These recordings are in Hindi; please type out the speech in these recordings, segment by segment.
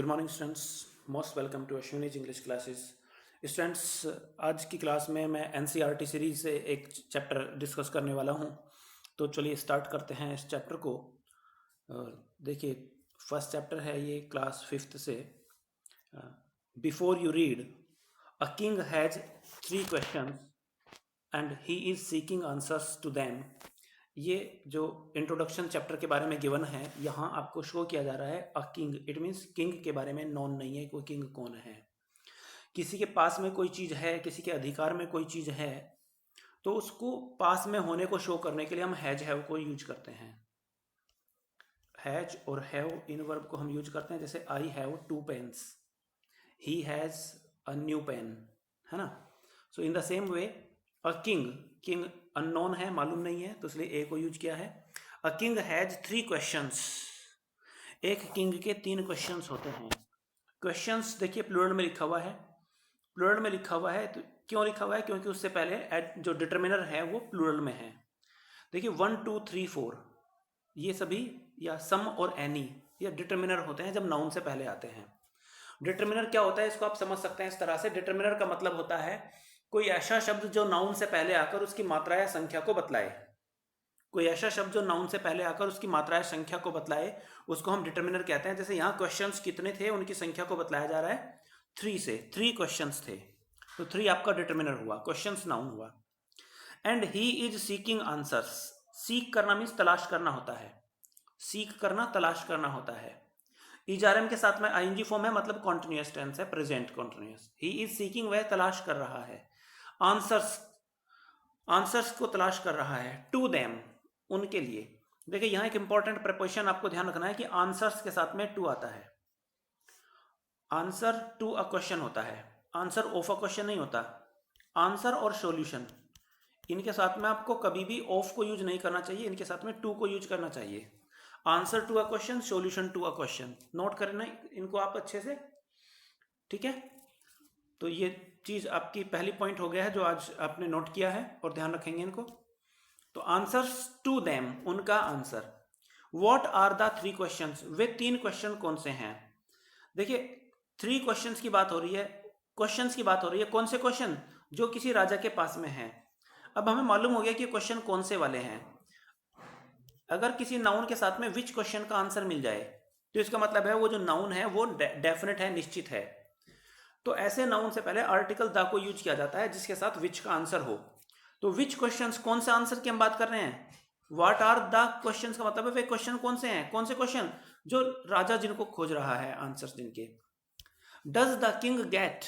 Good morning students, most welcome to Ashwini's English classes. Students, आज की क्लास में मैं एनसीईआरटी सीरीज से एक चैप्टर डिस्कस करने वाला हूं। तो चलिए स्टार्ट करते हैं इस चैप्टर को। देखिए, फर्स्ट चैप्टर है ये क्लास 5th से। Before you read, a king has 3 questions and he is seeking answers to them. ये जो इंट्रोडक्शन चैप्टर के बारे में गिवन है, यहाँ आपको शो किया जा रहा है a king. It means king के बारे में नॉन नहीं है, कोई किंग कौन है। किसी के पास में कोई चीज़ है, किसी के अधिकार में कोई चीज़ है, तो उसको पास में होने को शो करने के लिए हम हैज हैव को यूज करते हैं। हैज और हैव इन वर्ब को हम यूज करते हैं। जैसे I have 2 pens, he has a new pen, है ना। So in the same way a king, king unknown है, मालूम नहीं है, तो इसलिए ए को यूज किया है। अ किंग हैज 3 क्वेश्चंस। एक किंग के 3 क्वेश्चंस होते हैं। क्वेश्चंस देखिए प्लूरल में लिखा हुआ है। प्लूरल में लिखा हुआ है तो क्यों लिखा हुआ है? क्योंकि उससे पहले जो डिटर्मिनर है वो प्लूरल में है। देखिए 1 2 3 4 ये सभी या सम और एनी ये डिटर्मिनर होते हैं जब नाउन से पहले आते हैं। डिटर्मिनर क्या होता है, इसको आप समझ सकते हैं इस तरह से। डिटर्मिनर का मतलब होता है कोई ऐसा शब्द जो नाउन से पहले आकर उसकी मात्रा या संख्या को बतलाए। कोई ऐसा शब्द जो नाउन से पहले आकर उसकी मात्रा या संख्या को बतलाए, उसको हम डिटर्मिनर कहते हैं। जैसे यहाँ क्वेश्चंस कितने थे, उनकी संख्या को बतलाया जा रहा है 3 से। 3 क्वेश्चंस थे, तो 3 आपका डिटर्मिनर हुआ, क्वेश्चंस नाउन हुआ। And he is seeking answers. Seek करना मीन्स तलाश करना होता है। सीक करना, तलाश करना होता है। इजारम के साथ में आईएनजी फॉर्म है, मतलब कॉन्टिन्यूअस टेंस है, present continuous. He is seeking, वह तलाश कर रहा है। आंसर्स, आंसर्स को तलाश कर रहा है। टू देम, उनके लिए। देखिए यहाँ एक इंपॉर्टेंट प्रपोजिशन आपको ध्यान रखना है कि आंसर्स के साथ में टू आता है। आंसर टू अ क्वेश्चन होता है, आंसर ऑफ अ क्वेश्चन नहीं होता। आंसर और सॉल्यूशन, इनके साथ में आपको कभी भी ऑफ को यूज नहीं करना चाहिए, इनके साथ में टू को यूज करना चाहिए। Answer to a question, solution to a question. Note करना इनको आप अच्छे से, ठीक है। तो ये चीज आपकी पहली पॉइंट हो गया है जो आज आपने नोट किया है और ध्यान रखेंगे इनको। तो आंसर्स टू देम, उनका answer. What are the 3 questions, वे 3 क्वेश्चन कौन से हैं? देखिए 3 क्वेश्चंस की बात हो रही है, क्वेश्चंस की बात हो रही है। कौन से क्वेश्चन? जो किसी राजा के पास में है। अब हमें मालूम हो गया कि क्वेश्चन कौन से वाले हैं। अगर किसी नाउन के साथ में विच क्वेश्चन का आंसर मिल जाए, तो इसका मतलब है वो जो नाउन है वो डेफिनेट है, निश्चित है। तो ऐसे नाउन से पहले आर्टिकल द को यूज किया जाता है जिसके साथ विच का आंसर हो। तो विच क्वेश्चंस, कौन से आंसर की हम बात कर रहे हैं? व्हाट आर द क्वेश्चंस का मतलब है वे क्वेश्चन कौन से हैं। कौन से क्वेश्चन? जो राजा जिनको खोज रहा है, आंसर्स जिनके। डज द किंग गेट,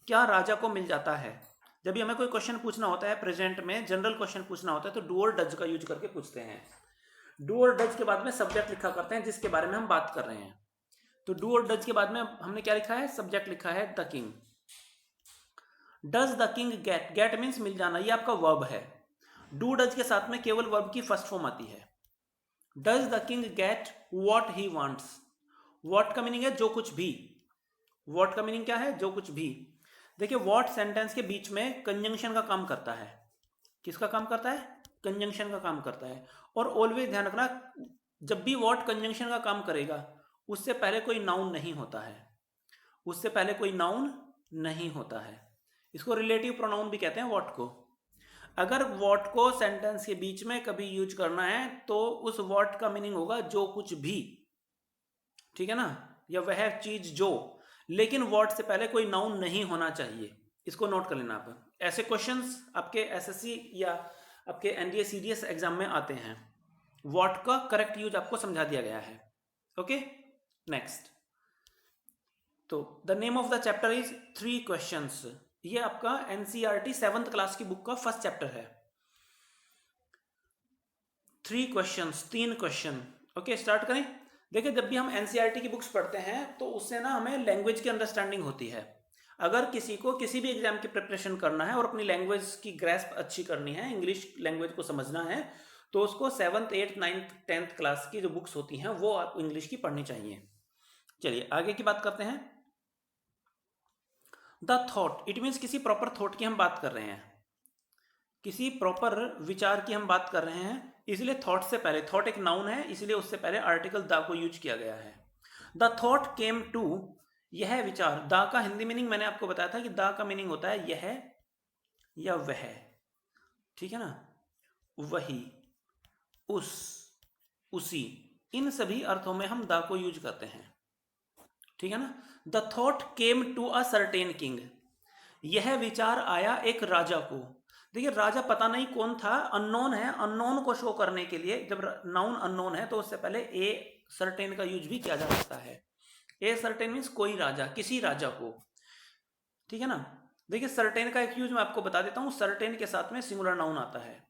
क्या राजा को मिल जाता है? जब भी हमें कोई क्वेश्चन पूछना होता है प्रेजेंट में, जनरल क्वेश्चन पूछना होता है, तो डू और डज का यूज करके पूछते हैं। डू और डज के बाद में सब्जेक्ट लिखा करते हैं जिसके बारे में हम बात कर रहे हैं। तो डू और डज के बाद में हमने क्या लिखा है? सब्जेक्ट लिखा है the king. Does the king get, get means मिल जाना, ये आपका वर्ब है। डू डज के साथ में केवल वर्ब की फर्स्ट फॉर्म आती है। Does the king get what he wants. What का मीनिंग है जो कुछ भी। वॉट का मीनिंग क्या है? जो कुछ भी। देखिए वॉट सेंटेंस के बीच में कंजंक्शन का काम करता है। किसका काम करता है? कंजंक्शन का काम करता है। और ऑलवेज ध्यान रखना, जब भी वॉट कंजंक्शन का काम करेगा उससे पहले कोई नाउन नहीं होता है। उससे पहले कोई नाउन नहीं होता है। इसको रिलेटिव प्रोनाउन भी कहते हैं वॉट को। अगर वॉट को सेंटेंस के बीच में कभी यूज करना है तो उस वॉट का मीनिंग होगा जो कुछ भी, ठीक है ना, या वह चीज जो। लेकिन वॉट से पहले कोई नाउन नहीं होना चाहिए, इसको नोट कर लेना आप। ऐसे क्वेश्चंस आपके एसएससी या आपके एनडीए सीडीएस एग्जाम में आते हैं। वॉट का करेक्ट यूज आपको समझा दिया गया है। Okay, next. तो the name of the chapter is 3 questions. ये आपका एनसीईआरटी 7th क्लास की बुक का फर्स्ट चैप्टर है। 3 क्वेश्चंस, 3 क्वेश्चन। ओके, स्टार्ट करें। देखिए जब भी हम एनसीईआरटी की बुक्स पढ़ते हैं तो उससे ना हमें लैंग्वेज की अंडरस्टैंडिंग होती है। अगर किसी को किसी भी एग्जाम की प्रिपरेशन करना है और अपनी लैंग्वेज की ग्रेस्प अच्छी करनी है, इंग्लिश लैंग्वेज को समझना है, तो उसको 7th 8th 9th 10th class की जो बुक्स होती हैं वो आप इंग्लिश की पढ़नी चाहिए। चलिए आगे की बात करते हैं। द थॉट, इट मीन्स किसी प्रॉपर थॉट की हम बात कर रहे हैं, किसी प्रॉपर विचार की हम बात कर रहे हैं, इसलिए थॉट से पहले, थॉट एक नाउन है इसलिए उससे पहले आर्टिकल द को यूज किया गया है। द थॉट केम टू, यह विचार, द का हिंदी मीनिंग मैंने आपको बताया था कि द का मीनिंग होता है यह या वह, ठीक है ना, वही, उस, उसी, इन सभी अर्थों में हम द को यूज करते हैं, ठीक है ना। The thought came to a certain king, यह विचार आया एक राजा को। देखिए राजा पता नहीं कौन था, अननोन है, अननोन को शो करने के लिए जब नाउन अननोन है तो उससे पहले ए सर्टेन का यूज भी किया जा सकता है। ए सर्टेन मीन्स कोई राजा, किसी राजा को, ठीक है ना। देखिए सर्टेन का एक यूज मैं आपको बता देता हूं, सर्टेन के साथ में सिंगुलर नाउन आता है,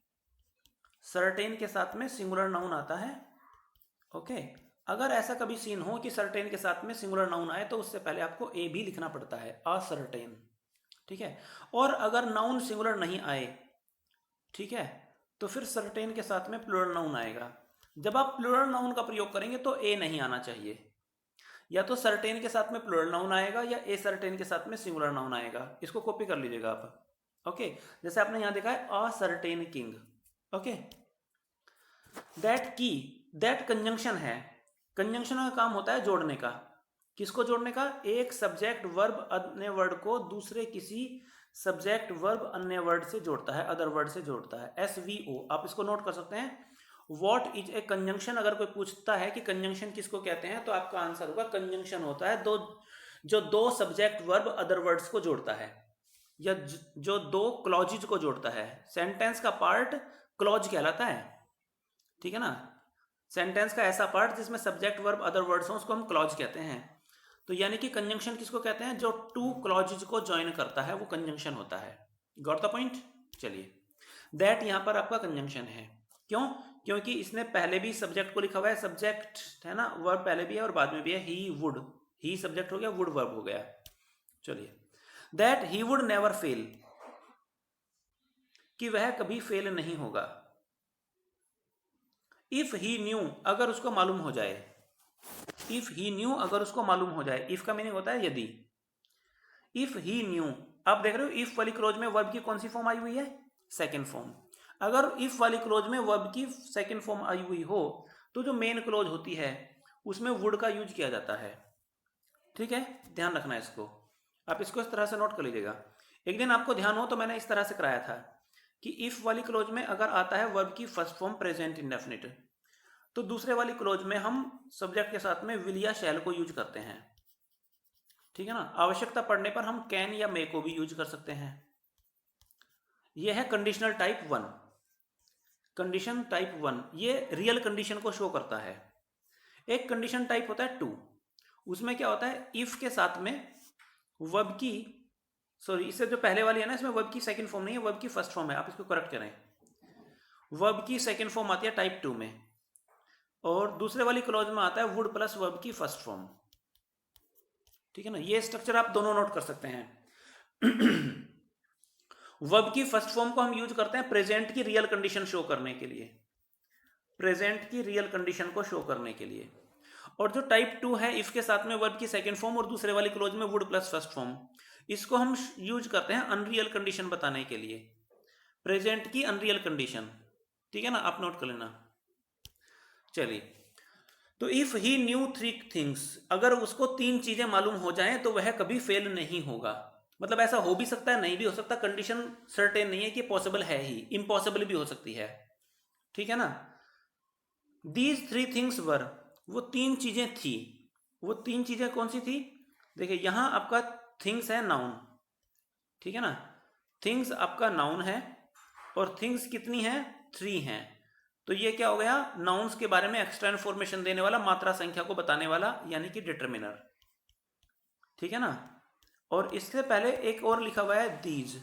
सर्टेन के साथ में सिंगुलर नाउन आता है, ओके। अगर ऐसा कभी सीन हो कि सर्टेन के साथ में सिंगुलर नाउन आए तो उससे पहले आपको ए भी लिखना पड़ता है, असर्टेन, ठीक है। और अगर नाउन सिंगुलर नहीं आए, ठीक है, तो फिर सर्टेन के साथ में प्लूरल नाउन आएगा। जब आप प्लूरल नाउन का प्रयोग करेंगे तो ए नहीं आना चाहिए, या तो सर्टेन के साथ में प्लूरल नाउन आएगा या ए सर्टेन के साथ में सिंगुलर नाउन आएगा। इसको कॉपी कर लीजिएगा आप, ओके। जैसे आपने यहां देखा है अ सर्टेन किंग, ओके। दैट की, दैट कंजंक्शन है, कंजंक्शन का काम होता है जोड़ने का। किसको जोड़ने का? एक सब्जेक्ट वर्ब अन्य वर्ड को दूसरे किसी सब्जेक्ट वर्ब अन्य वर्ड से जोड़ता है, अदर वर्ड से जोड़ता है, SVO। आप इसको नोट कर सकते हैं। व्हाट इज ए कंजंक्शन, अगर कोई पूछता है कि कंजंक्शन किसको कहते हैं तो आपका आंसर होगा कंजंक्शन होता है जो दो सब्जेक्ट वर्ब अदर वर्ड्स को जोड़ता है, या जो दो क्लॉजेज को जोड़ता है। सेंटेंस का पार्ट क्लॉज कहलाता है, ठीक है ना। सेंटेंस का ऐसा पार्ट जिसमें सब्जेक्ट वर्ब अदर वर्ड्स हो उसको हम क्लॉज कहते हैं। तो यानी कि कंजंक्शन किसको कहते हैं? जो टू क्लॉजेज को ज्वाइन करता है वो कंजंक्शन होता है। Got the point? चलिए, दैट यहां पर आपका कंजंक्शन है। क्यों? क्योंकि इसने पहले भी सब्जेक्ट को लिखा हुआ है, सब्जेक्ट है ना, वर्ब पहले भी है और बाद में भी है। ही वुड, ही सब्जेक्ट हो गया, वुड वर्ब हो गया। चलिए, that he would never fail, कि वह कभी फेल नहीं होगा। इफ ही न्यू, अगर उसको मालूम हो जाए, इफ ही न्यू अगर उसको मालूम हो जाए, इफ का मीनिंग होता है यदि। इफ ही न्यू, आप देख रहे हो इफ वाली क्लोज में वर्ब की कौन सी फॉर्म आई हुई है? Second form. अगर इफ वाली क्लोज में वर्ब की सेकेंड फॉर्म आई हुई हो तो जो मेन क्लोज होती है उसमें वुड का यूज किया जाता है, ठीक है, ध्यान रखना है इसको। आप इसको इस तरह से नोट कर लीजिएगा। एक दिन आपको ध्यान हो तो मैंने इस तरह से कराया था कि इफ वाली क्लोज में अगर आता है वर्ब की फर्स्ट फॉर्म प्रेजेंट इंडेफिनिट, तो दूसरे वाली क्लोज में हम सब्जेक्ट के साथ में विल या शैल को यूज करते हैं, ठीक है ना। आवश्यकता पड़ने पर हम कैन या मे को भी यूज कर सकते हैं। यह है कंडीशनल टाइप 1। कंडीशन टाइप 1 ये रियल कंडीशन को शो करता है। एक कंडीशन टाइप होता है 2, उसमें क्या होता है? इफ के साथ में वर्ब की, सॉरी इससे जो पहले वाली है ना, इसमें वर्ब की सेकंड फॉर्म नहीं है, वर्ब की फर्स्ट फॉर्म है, आप इसको करेक्ट करें। वर्ब की सेकंड फॉर्म आती है टाइप 2 में, और दूसरे वाली क्लॉज में आता है वुड प्लस वर्ब की फर्स्ट फॉर्म, ठीक है ना। ये स्ट्रक्चर आप दोनों नोट कर सकते हैं। वर्ब की फर्स्ट फॉर्म को हम यूज करते हैं प्रेजेंट की रियल कंडीशन शो करने के लिए, प्रेजेंट की रियल कंडीशन को शो करने के लिए। और जो टाइप 2 है, इफ के साथ में वर्ब की सेकंड फॉर्म और दूसरे वाली क्लोज में वुड प्लस फर्स्ट फॉर्म, इसको हम यूज करते हैं अनरियल कंडीशन बताने के लिए, प्रेजेंट की अनरियल कंडीशन, ठीक है ना, आप नोट कर लेना। चलिए, तो इफ ही न्यू 3 थिंग्स, अगर उसको 3 चीजें मालूम हो जाएं तो वह कभी फेल नहीं होगा। मतलब ऐसा हो भी सकता है, नहीं भी हो सकता, कंडीशन सर्टेन नहीं है कि पॉसिबल है ही, इम्पॉसिबल भी हो सकती है, ठीक है ना। दीज 3 थिंग्स वर, वो 3 चीजें थी। वो 3 चीजें कौन सी थी? देखिए यहां आपका थिंग्स है नाउन, ठीक है ना, थिंग्स आपका नाउन है, और थिंग्स कितनी है? 3 हैं। तो ये क्या हो गया? नाउन्स के बारे में एक्स्ट्रा इन्फॉर्मेशन देने वाला, मात्रा संख्या को बताने वाला, यानी कि डिटरमिनर, ठीक है ना। और इससे पहले एक और लिखा हुआ है दीज।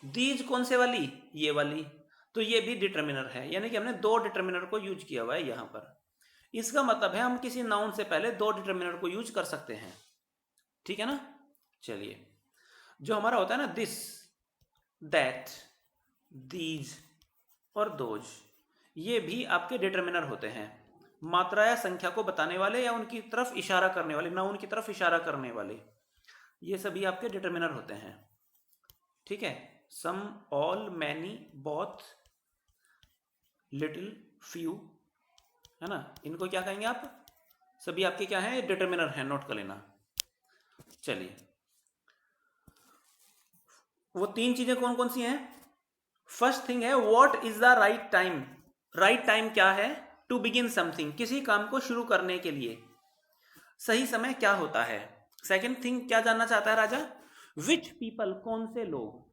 दीज कौन से वाली? ये वाली। तो ये भी डिटरमिनर है, यानी कि हमने 2 डिटरमिनर को यूज किया हुआ है यहां पर। इसका मतलब है हम किसी नाउन से पहले 2 डिटरमिनर को यूज कर सकते हैं, ठीक है ना। चलिए, जो हमारा होता है ना दिस, दैट, दीज और दोज, ये भी आपके डिटरमिनर होते हैं, मात्रा या संख्या को बताने वाले या उनकी तरफ इशारा करने वाले, नाउन की तरफ इशारा करने वाले, ये सभी आपके डिटरमिनर होते हैं, ठीक है। Some, all, many, both, little, few, है ना, इनको क्या कहेंगे आप? सभी आपके क्या है, डिटर्मिनर है, नोट कर लेना। चलिए, वो तीन चीजें कौन कौन सी हैं? फर्स्ट थिंग है what is the right time. Right time क्या है टू बिगिन समथिंग, किसी काम को शुरू करने के लिए सही समय क्या होता है। सेकंड थिंग क्या जानना चाहता है राजा, विच पीपल, कौन से लोग,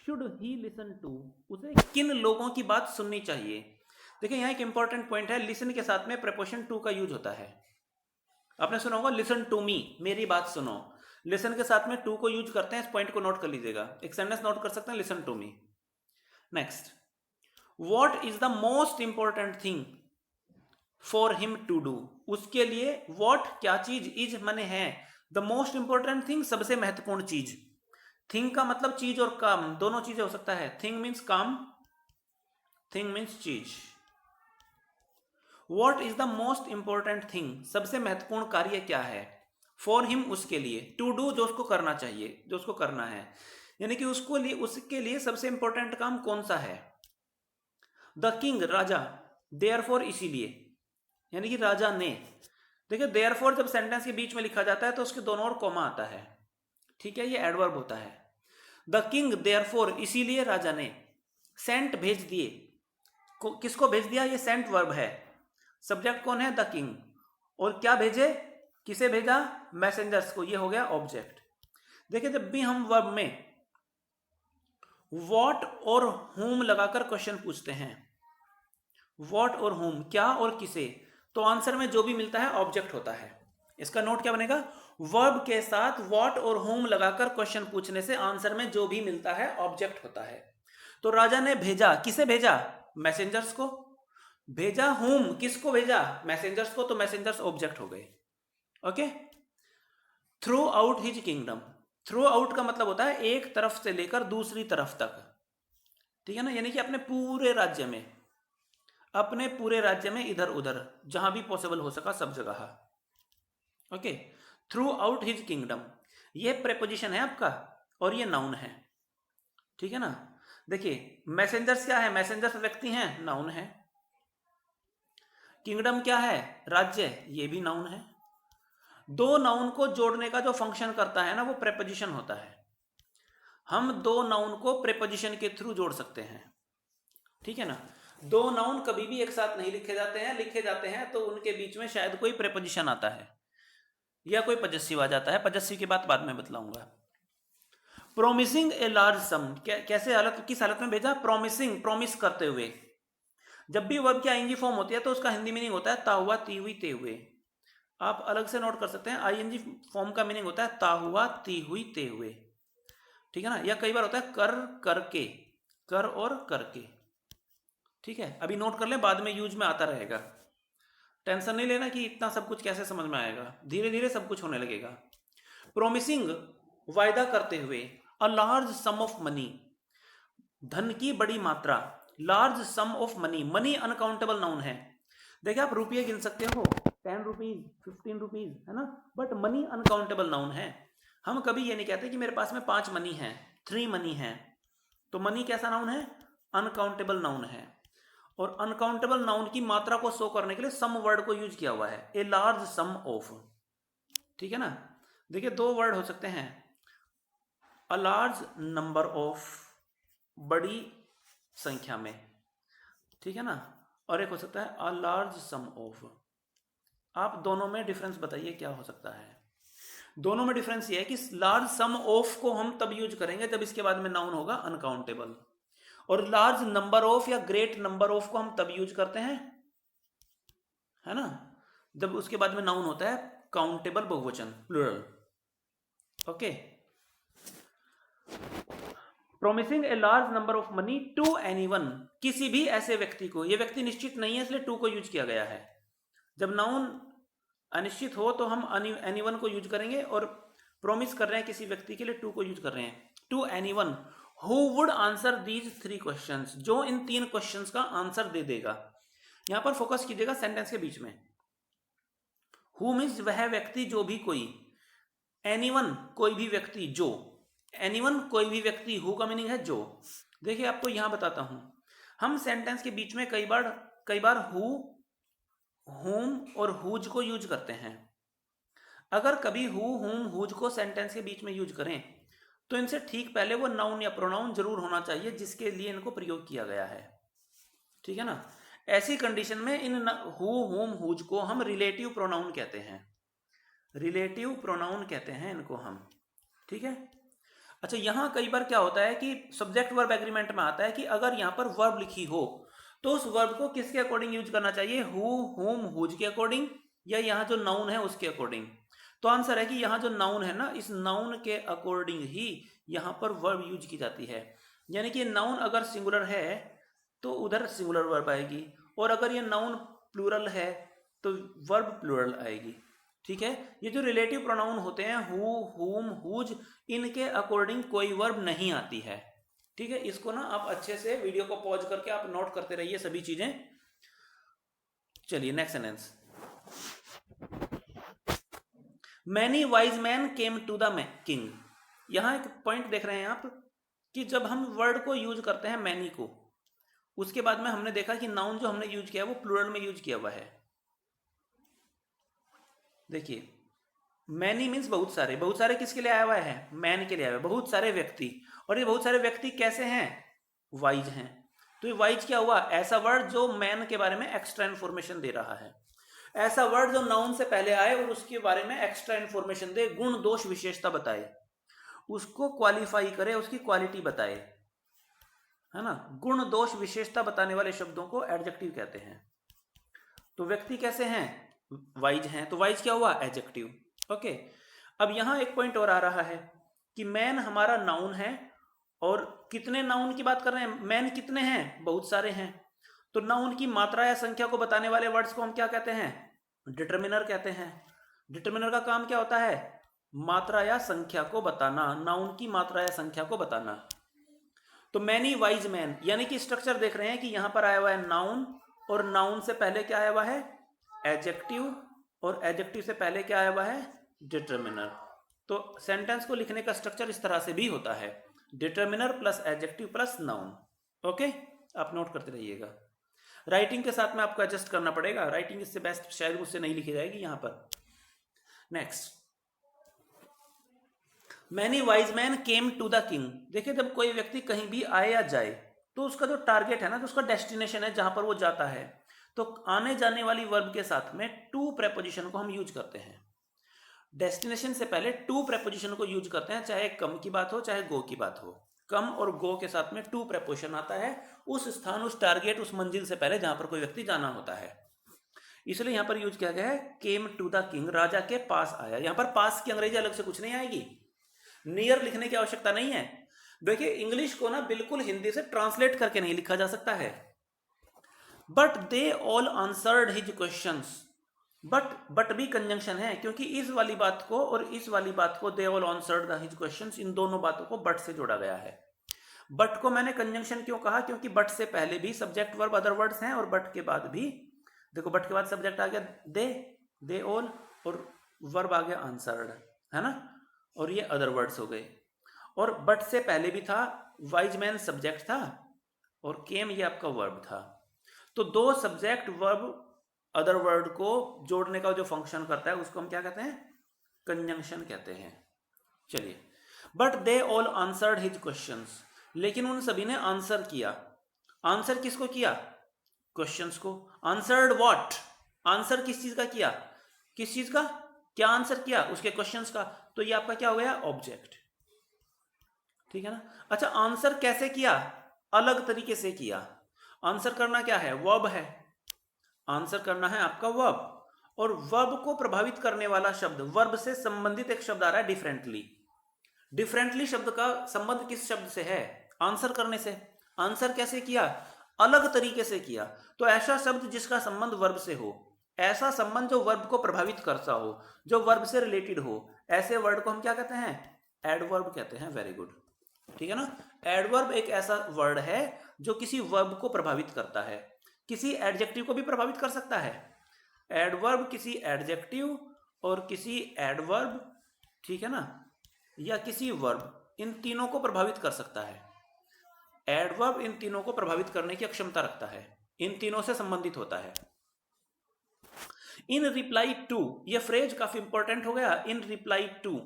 शुड ही लिसन टू, उसे किन लोगों की बात सुननी चाहिए। देखिए यहाँ एक इंपॉर्टेंट पॉइंट है, लिसन के साथ में प्रीपोजिशन टू का यूज होता है। आपने सुना होगा लिसन टू मी, मेरी बात सुनो। लिसन के साथ में टू को यूज करते हैं, इस पॉइंट को नोट कर लीजिएगा, एक सेंटेंस नोट कर सकते हैं, listen to me. Next, what is the most important thing for him to do, उसके लिए व्हाट क्या चीज, इज माने है, द मोस्ट इंपॉर्टेंट थिंग सबसे महत्वपूर्ण चीज। थिंग का मतलब चीज और काम दोनों चीजें हो सकता है, थिंग मीन्स काम, थिंग मीन्स चीज। What is the most important thing, सबसे महत्वपूर्ण कार्य क्या है, फॉर हिम उसके लिए, टू डू जो उसको करना चाहिए, जो उसको करना है, यानी कि उसके लिए सबसे इंपॉर्टेंट काम कौन सा है। द किंग राजा, देयरफॉर इसीलिए, यानी कि राजा ने। देखिए देयरफॉर जब सेंटेंस के बीच में लिखा जाता है तो उसके दोनों ओर कॉमा आता है, ठीक है, ये एडवर्ब होता है। द किंग देयरफॉर इसीलिए राजा ने, सेंट भेज दिए, किसको भेज दिया, ये सेंट वर्ब है, सब्जेक्ट कौन है, द किंग, और क्या भेजे, किसे भेजा, मैसेंजर्स को, ये हो गया ऑब्जेक्ट। देखिए जब भी हम वर्ब में व्हाट और whom लगाकर क्वेश्चन पूछते हैं, व्हाट और whom, क्या और किसे, तो आंसर में जो भी मिलता है ऑब्जेक्ट होता है। इसका नोट क्या बनेगा, वर्ब के साथ व्हाट और whom लगाकर क्वेश्चन पूछने से आंसर में जो भी मिलता है ऑब्जेक्ट होता है। तो राजा ने भेजा, किसे भेजा, मैसेंजर्स को, भेजा whom, किसको भेजा, मैसेंजर्स को, तो मैसेंजर्स ऑब्जेक्ट हो गए। Okay, through out his kingdom, through out का मतलब होता है एक तरफ से लेकर दूसरी तरफ तक, ठीक है ना, यानी कि अपने पूरे राज्य में, अपने पूरे राज्य में इधर उधर जहां भी पॉसिबल हो सका सब जगह। Okay, through out his kingdom, ये प्रेपोजिशन है आपका और ये नाउन है, ठीक है ना। देखिए मैसेंजर्स क्या है, मैसेंजर्स व्यक्ति हैं, नाउन है। किंगडम क्या है, राज्य, ये भी नाउन है। दो नाउन को जोड़ने का जो फंक्शन करता है ना वो प्रेपोजिशन होता है। हम दो नाउन को प्रेपोजिशन के थ्रू जोड़ सकते हैं, ठीक है ना। दो नाउन कभी भी एक साथ नहीं लिखे जाते हैं, लिखे जाते हैं तो उनके बीच में शायद कोई प्रेपोजिशन आता है या कोई पजेसिव आ जाता है, पजेसिव की बात बाद में बतलाऊंगा। प्रोमिसिंग ए लार्ज सम, कैसे हालत, किस हालत में भेजा, प्रोमिसिंग, प्रोमिस करते हुए। जब भी वर्ब की आईएनजी फॉर्म होती है तो उसका हिंदी मीनिंग होता है ता हुआ, ती हुई, ते हुए। आप अलग से नोट कर सकते हैं, आईएनजी फॉर्म का मीनिंग होता है ता हुआ, ती हुई, ते हुए, ठीक है ना। या कई बार होता है कर, करके, कर और करके, ठीक है। अभी नोट कर लें, बाद में यूज में आता रहेगा, टेंशन नहीं लेना कि इतना सब कुछ कैसे समझ में आएगा, धीरे धीरे सब कुछ होने लगेगा। प्रोमिसिंग, वायदा करते हुए, a large some of money, धन की बड़ी मात्रा, large some of money, money uncountable noun है। देखिए आप रुपये गिन सकते हो, 10 रुपीज, 15 रुपीज, है ना, बट मनी अनकाउंटेबल नाउन है। हम कभी ये नहीं कहते कि मेरे पास में 5 मनी है, 3 मनी है। तो मनी कैसा नाउन है, अनकाउंटेबल नाउन है। और अनकाउंटेबल नाउन की मात्रा को शो करने के लिए सम वर्ड को यूज किया हुआ है, ए लार्ज सम ऑफ, ठीक है ना। देखिए दो वर्ड हो सकते हैं, अ लार्ज नंबर ऑफ, बड़ी संख्या में, ठीक है ना, और एक हो सकता है अ लार्ज सम ऑफ। आप दोनों में डिफरेंस बताइए क्या हो सकता है। दोनों में डिफरेंस ये है कि लार्ज सम ऑफ को हम तब यूज करेंगे जब इसके बाद में नाउन होगा अनकाउंटेबल, और लार्ज नंबर ऑफ या ग्रेट नंबर ऑफ को हम तब यूज करते हैं, है ना, जब उसके बाद में नाउन होता है काउंटेबल बहुवचन, plural. Okay, promising a large number of money to anyone, किसी भी ऐसे व्यक्ति को, ये व्यक्ति निश्चित नहीं है इसलिए टू को यूज किया गया है। जब नाउन अनिश्चित हो तो हम एनीवन को यूज करेंगे, और प्रोमिस कर रहे हैं किसी व्यक्ति के लिए, टू को यूज कर रहे हैं, to anyone who would answer these 3 questions, जो इन 3 क्वेश्चंस का आंसर दे देगा। यहां पर फोकस कीजिएगा सेंटेंस के बीच में, हु मीन्स वह व्यक्ति, जो भी कोई, एनीवन कोई भी व्यक्ति, जो, एनीवन कोई भी व्यक्ति, हु का मीनिंग है जो। देखिए आपको यहां बताता हूं, हम सेंटेंस के बीच में कई बार हु whom और whose को यूज करते हैं। अगर कभी who, whom, whose को सेंटेंस के बीच में यूज करें तो इनसे ठीक पहले वो नाउन या प्रोनाउन जरूर होना चाहिए जिसके लिए इनको प्रयोग किया गया है। ठीक है ना। ऐसी कंडीशन में इन हु, हुम, हुज को हम रिलेटिव प्रोनाउन कहते हैं। रिलेटिव प्रोनाउन कहते हैं इनको हम। ठीक है। अच्छा, यहां कई बार क्या होता है कि सब्जेक्ट वर्ब एग्रीमेंट में आता है कि अगर यहां पर वर्ब लिखी हो तो उस वर्ब को किसके अकॉर्डिंग यूज करना चाहिए, हु, हुम, हुज के अकॉर्डिंग या यहाँ जो नाउन है उसके अकॉर्डिंग। तो आंसर है कि यहाँ जो नाउन है ना, इस नाउन के अकॉर्डिंग ही यहाँ पर वर्ब यूज की जाती है। यानी कि नाउन अगर सिंगुलर है तो उधर सिंगुलर वर्ब आएगी, और अगर ये नाउन प्लूरल है तो वर्ब प्लूरल आएगी। ठीक है। ये जो रिलेटिव प्रोनाउन होते हैं हु, हुम, हुज, इनके अकॉर्डिंग कोई वर्ब नहीं आती है। ठीक है। इसको ना आप अच्छे से वीडियो को पॉज करके आप नोट करते रहिए सभी चीजें। चलिए next sentence. Many wise man came to the king. यहां एक पॉइंट देख रहे हैं आप कि जब हम वर्ड को यूज करते हैं मैनी को, उसके बाद में हमने देखा कि नाउन जो हमने यूज किया वो प्लूरल में यूज किया हुआ है। देखिए, मैनी मीन्स बहुत सारे। बहुत सारे किसके लिए आया हुआ है, मैन के लिए आया हुआ है, बहुत सारे व्यक्ति। और ये बहुत सारे व्यक्ति कैसे हैं, वाइज हैं। तो ये वाइज क्या हुआ, ऐसा वर्ड जो मैन के बारे में एक्स्ट्रा इन्फॉर्मेशन दे रहा है। ऐसा वर्ड जो नाउन से पहले आए और उसके बारे में एक्स्ट्रा इन्फॉर्मेशन दे, गुण दोष विशेषता बताए, उसको क्वालिफाई करे, उसकी क्वालिटी बताए, है ना। गुण दोष विशेषता बताने वाले शब्दों को एडजेक्टिव कहते हैं। तो व्यक्ति कैसे हैं, वाइज हैं, तो वाइज क्या हुआ, एडजेक्टिव। ओके। अब यहां एक पॉइंट और आ रहा है कि मैन हमारा नाउन है, और कितने नाउन की बात कर रहे हैं, मैन कितने हैं, बहुत सारे हैं। तो नाउन की मात्रा या संख्या को बताने वाले वर्ड्स को हम क्या कहते हैं, डिटर्मिनर कहते हैं। डिटर्मिनर का काम क्या होता है, मात्रा या संख्या को बताना, नाउन की मात्रा या संख्या को बताना। तो मैनी वाइज मैन, यानी कि स्ट्रक्चर देख रहे हैं कि यहां पर आया हुआ है नाउन, और नाउन से पहले क्या आया हुआ है, एडजेक्टिव, और एडजेक्टिव से पहले क्या आया हुआ है, डिटर्मिनर। तो सेंटेंस को लिखने का स्ट्रक्चर इस तरह से भी होता है, determiner plus adjective plus noun. Okay, आप नोट करते रहिएगा। राइटिंग के साथ में आपको एडजस्ट करना पड़ेगा, राइटिंग इससे बेस्ट शायद मुझसे नहीं लिखी जाएगी यहां पर। Next, many wise man came to the king. देखिए, जब कोई व्यक्ति कहीं भी आए या जाए तो उसका जो टारगेट है ना, तो उसका डेस्टिनेशन है जहां पर वो जाता है, तो आने जाने वाली वर्ब के साथ में टू प्रेपोजिशन को हम यूज करते हैं। डेस्टिनेशन से पहले टू प्रेपोजिशन को यूज करते हैं, चाहे कम की बात हो चाहे गो की बात हो। कम और गो के साथ में टू प्रेपोजिशन आता है उस स्थान, उस टारगेट, उस मंजिल से पहले जहां पर कोई व्यक्ति जाना होता है। इसलिए यहां पर यूज किया गया है केम टू द किंग, राजा के पास आया। यहां पर पास की अंग्रेजी अलग से कुछ नहीं आएगी, नियर लिखने की आवश्यकता नहीं है। देखिए, इंग्लिश को ना बिल्कुल हिंदी से ट्रांसलेट करके नहीं लिखा जा सकता है। But they all answered his questions. But भी कंजंक्शन है, क्योंकि इस वाली बात को और इस वाली बात को, they all answered his questions, इन दोनों बातों को बट से जोड़ा गया है। बट को मैंने कंजंक्शन क्यों कहा, क्योंकि बट से पहले भी सब्जेक्ट वर्ब अदर वर्ड्स हैं, और बट के बाद भी, देखो, बट के बाद सब्जेक्ट आ गया दे ऑल, और वर्ब आ गया आंसर्ड, है ना, और ये अदर वर्ड्स हो गए। और बट से पहले भी था वाइज मैन, सब्जेक्ट था, और केम ये आपका वर्ब था। तो दो सब्जेक्ट वर्ब अदर वर्ड को जोड़ने का जो फंक्शन करता है उसको हम क्या कहते हैं, कंजंक्शन कहते हैं। चलिए, but they all answered his questions, लेकिन उन सभी ने आंसर किया। आंसर किसको किया, क्वेश्चंस को। आंसर्ड व्हाट, आंसर किस चीज का किया, किस चीज का, क्या आंसर किया, उसके क्वेश्चंस का। तो ये आपका क्या हो गया, ऑब्जेक्ट। ठीक है ना। अच्छा, आंसर कैसे किया, अलग तरीके से किया। आंसर करना क्या है, वर्ब है, आंसर करना है आपका वर्ब, और वर्ब को प्रभावित करने वाला शब्द, वर्ब से संबंधित एक शब्द आ रहा है डिफरेंटली। डिफरेंटली शब्द का संबंध किस शब्द से है, आंसर करने से। आंसर कैसे किया, अलग तरीके से किया। तो ऐसा शब्द जिसका संबंध वर्ब से हो, ऐसा संबंध जो वर्ब को प्रभावित करता हो, जो वर्ब से रिलेटेड हो, ऐसे वर्ड को हम क्या कहते हैं, एडवर्ब कहते हैं। वेरी गुड, ठीक है ना। एडवर्ब एक ऐसा वर्ड है जो किसी वर्ब को प्रभावित करता है, किसी एडजेक्टिव को भी प्रभावित कर सकता है। एडवर्ब किसी एडजेक्टिव और किसी एडवर्ब, ठीक है ना, या किसी वर्ब, इन तीनों को प्रभावित कर सकता है। एडवर्ब इन तीनों को प्रभावित करने की क्षमता रखता है, इन तीनों से संबंधित होता है। इन रिप्लाई टू, ये फ्रेज काफी इंपॉर्टेंट हो गया, इन रिप्लाई टू,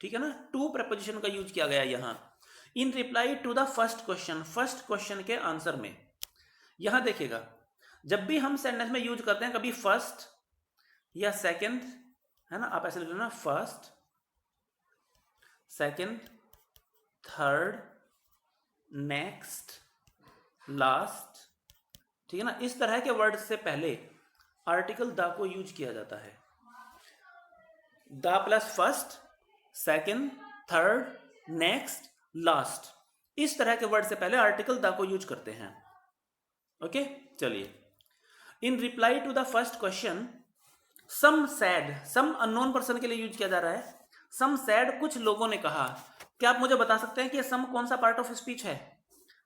ठीक है ना, टू प्रपोजिशन का यूज किया गया यहां, in reply to the first question, first question के आंसर में। यहां देखिएगा, जब भी हम सेंटेंस में यूज करते हैं कभी फर्स्ट या सेकंड, है ना, आप ऐसे लिख लेना, first, second, third, next, last, ठीक है ना, इस तरह के वर्ड से पहले आर्टिकल द को यूज किया जाता है। The plus first, second, third, next, last, इस तरह के वर्ड से पहले आर्टिकल द को यूज करते हैं। ओके, चलिए, in reply to the first question, some said, some unknown person के लिए यूज किया जा रहा है। सम सैड, कुछ लोगों ने कहा। क्या आप मुझे बता सकते हैं कि सम कौन सा पार्ट ऑफ स्पीच है?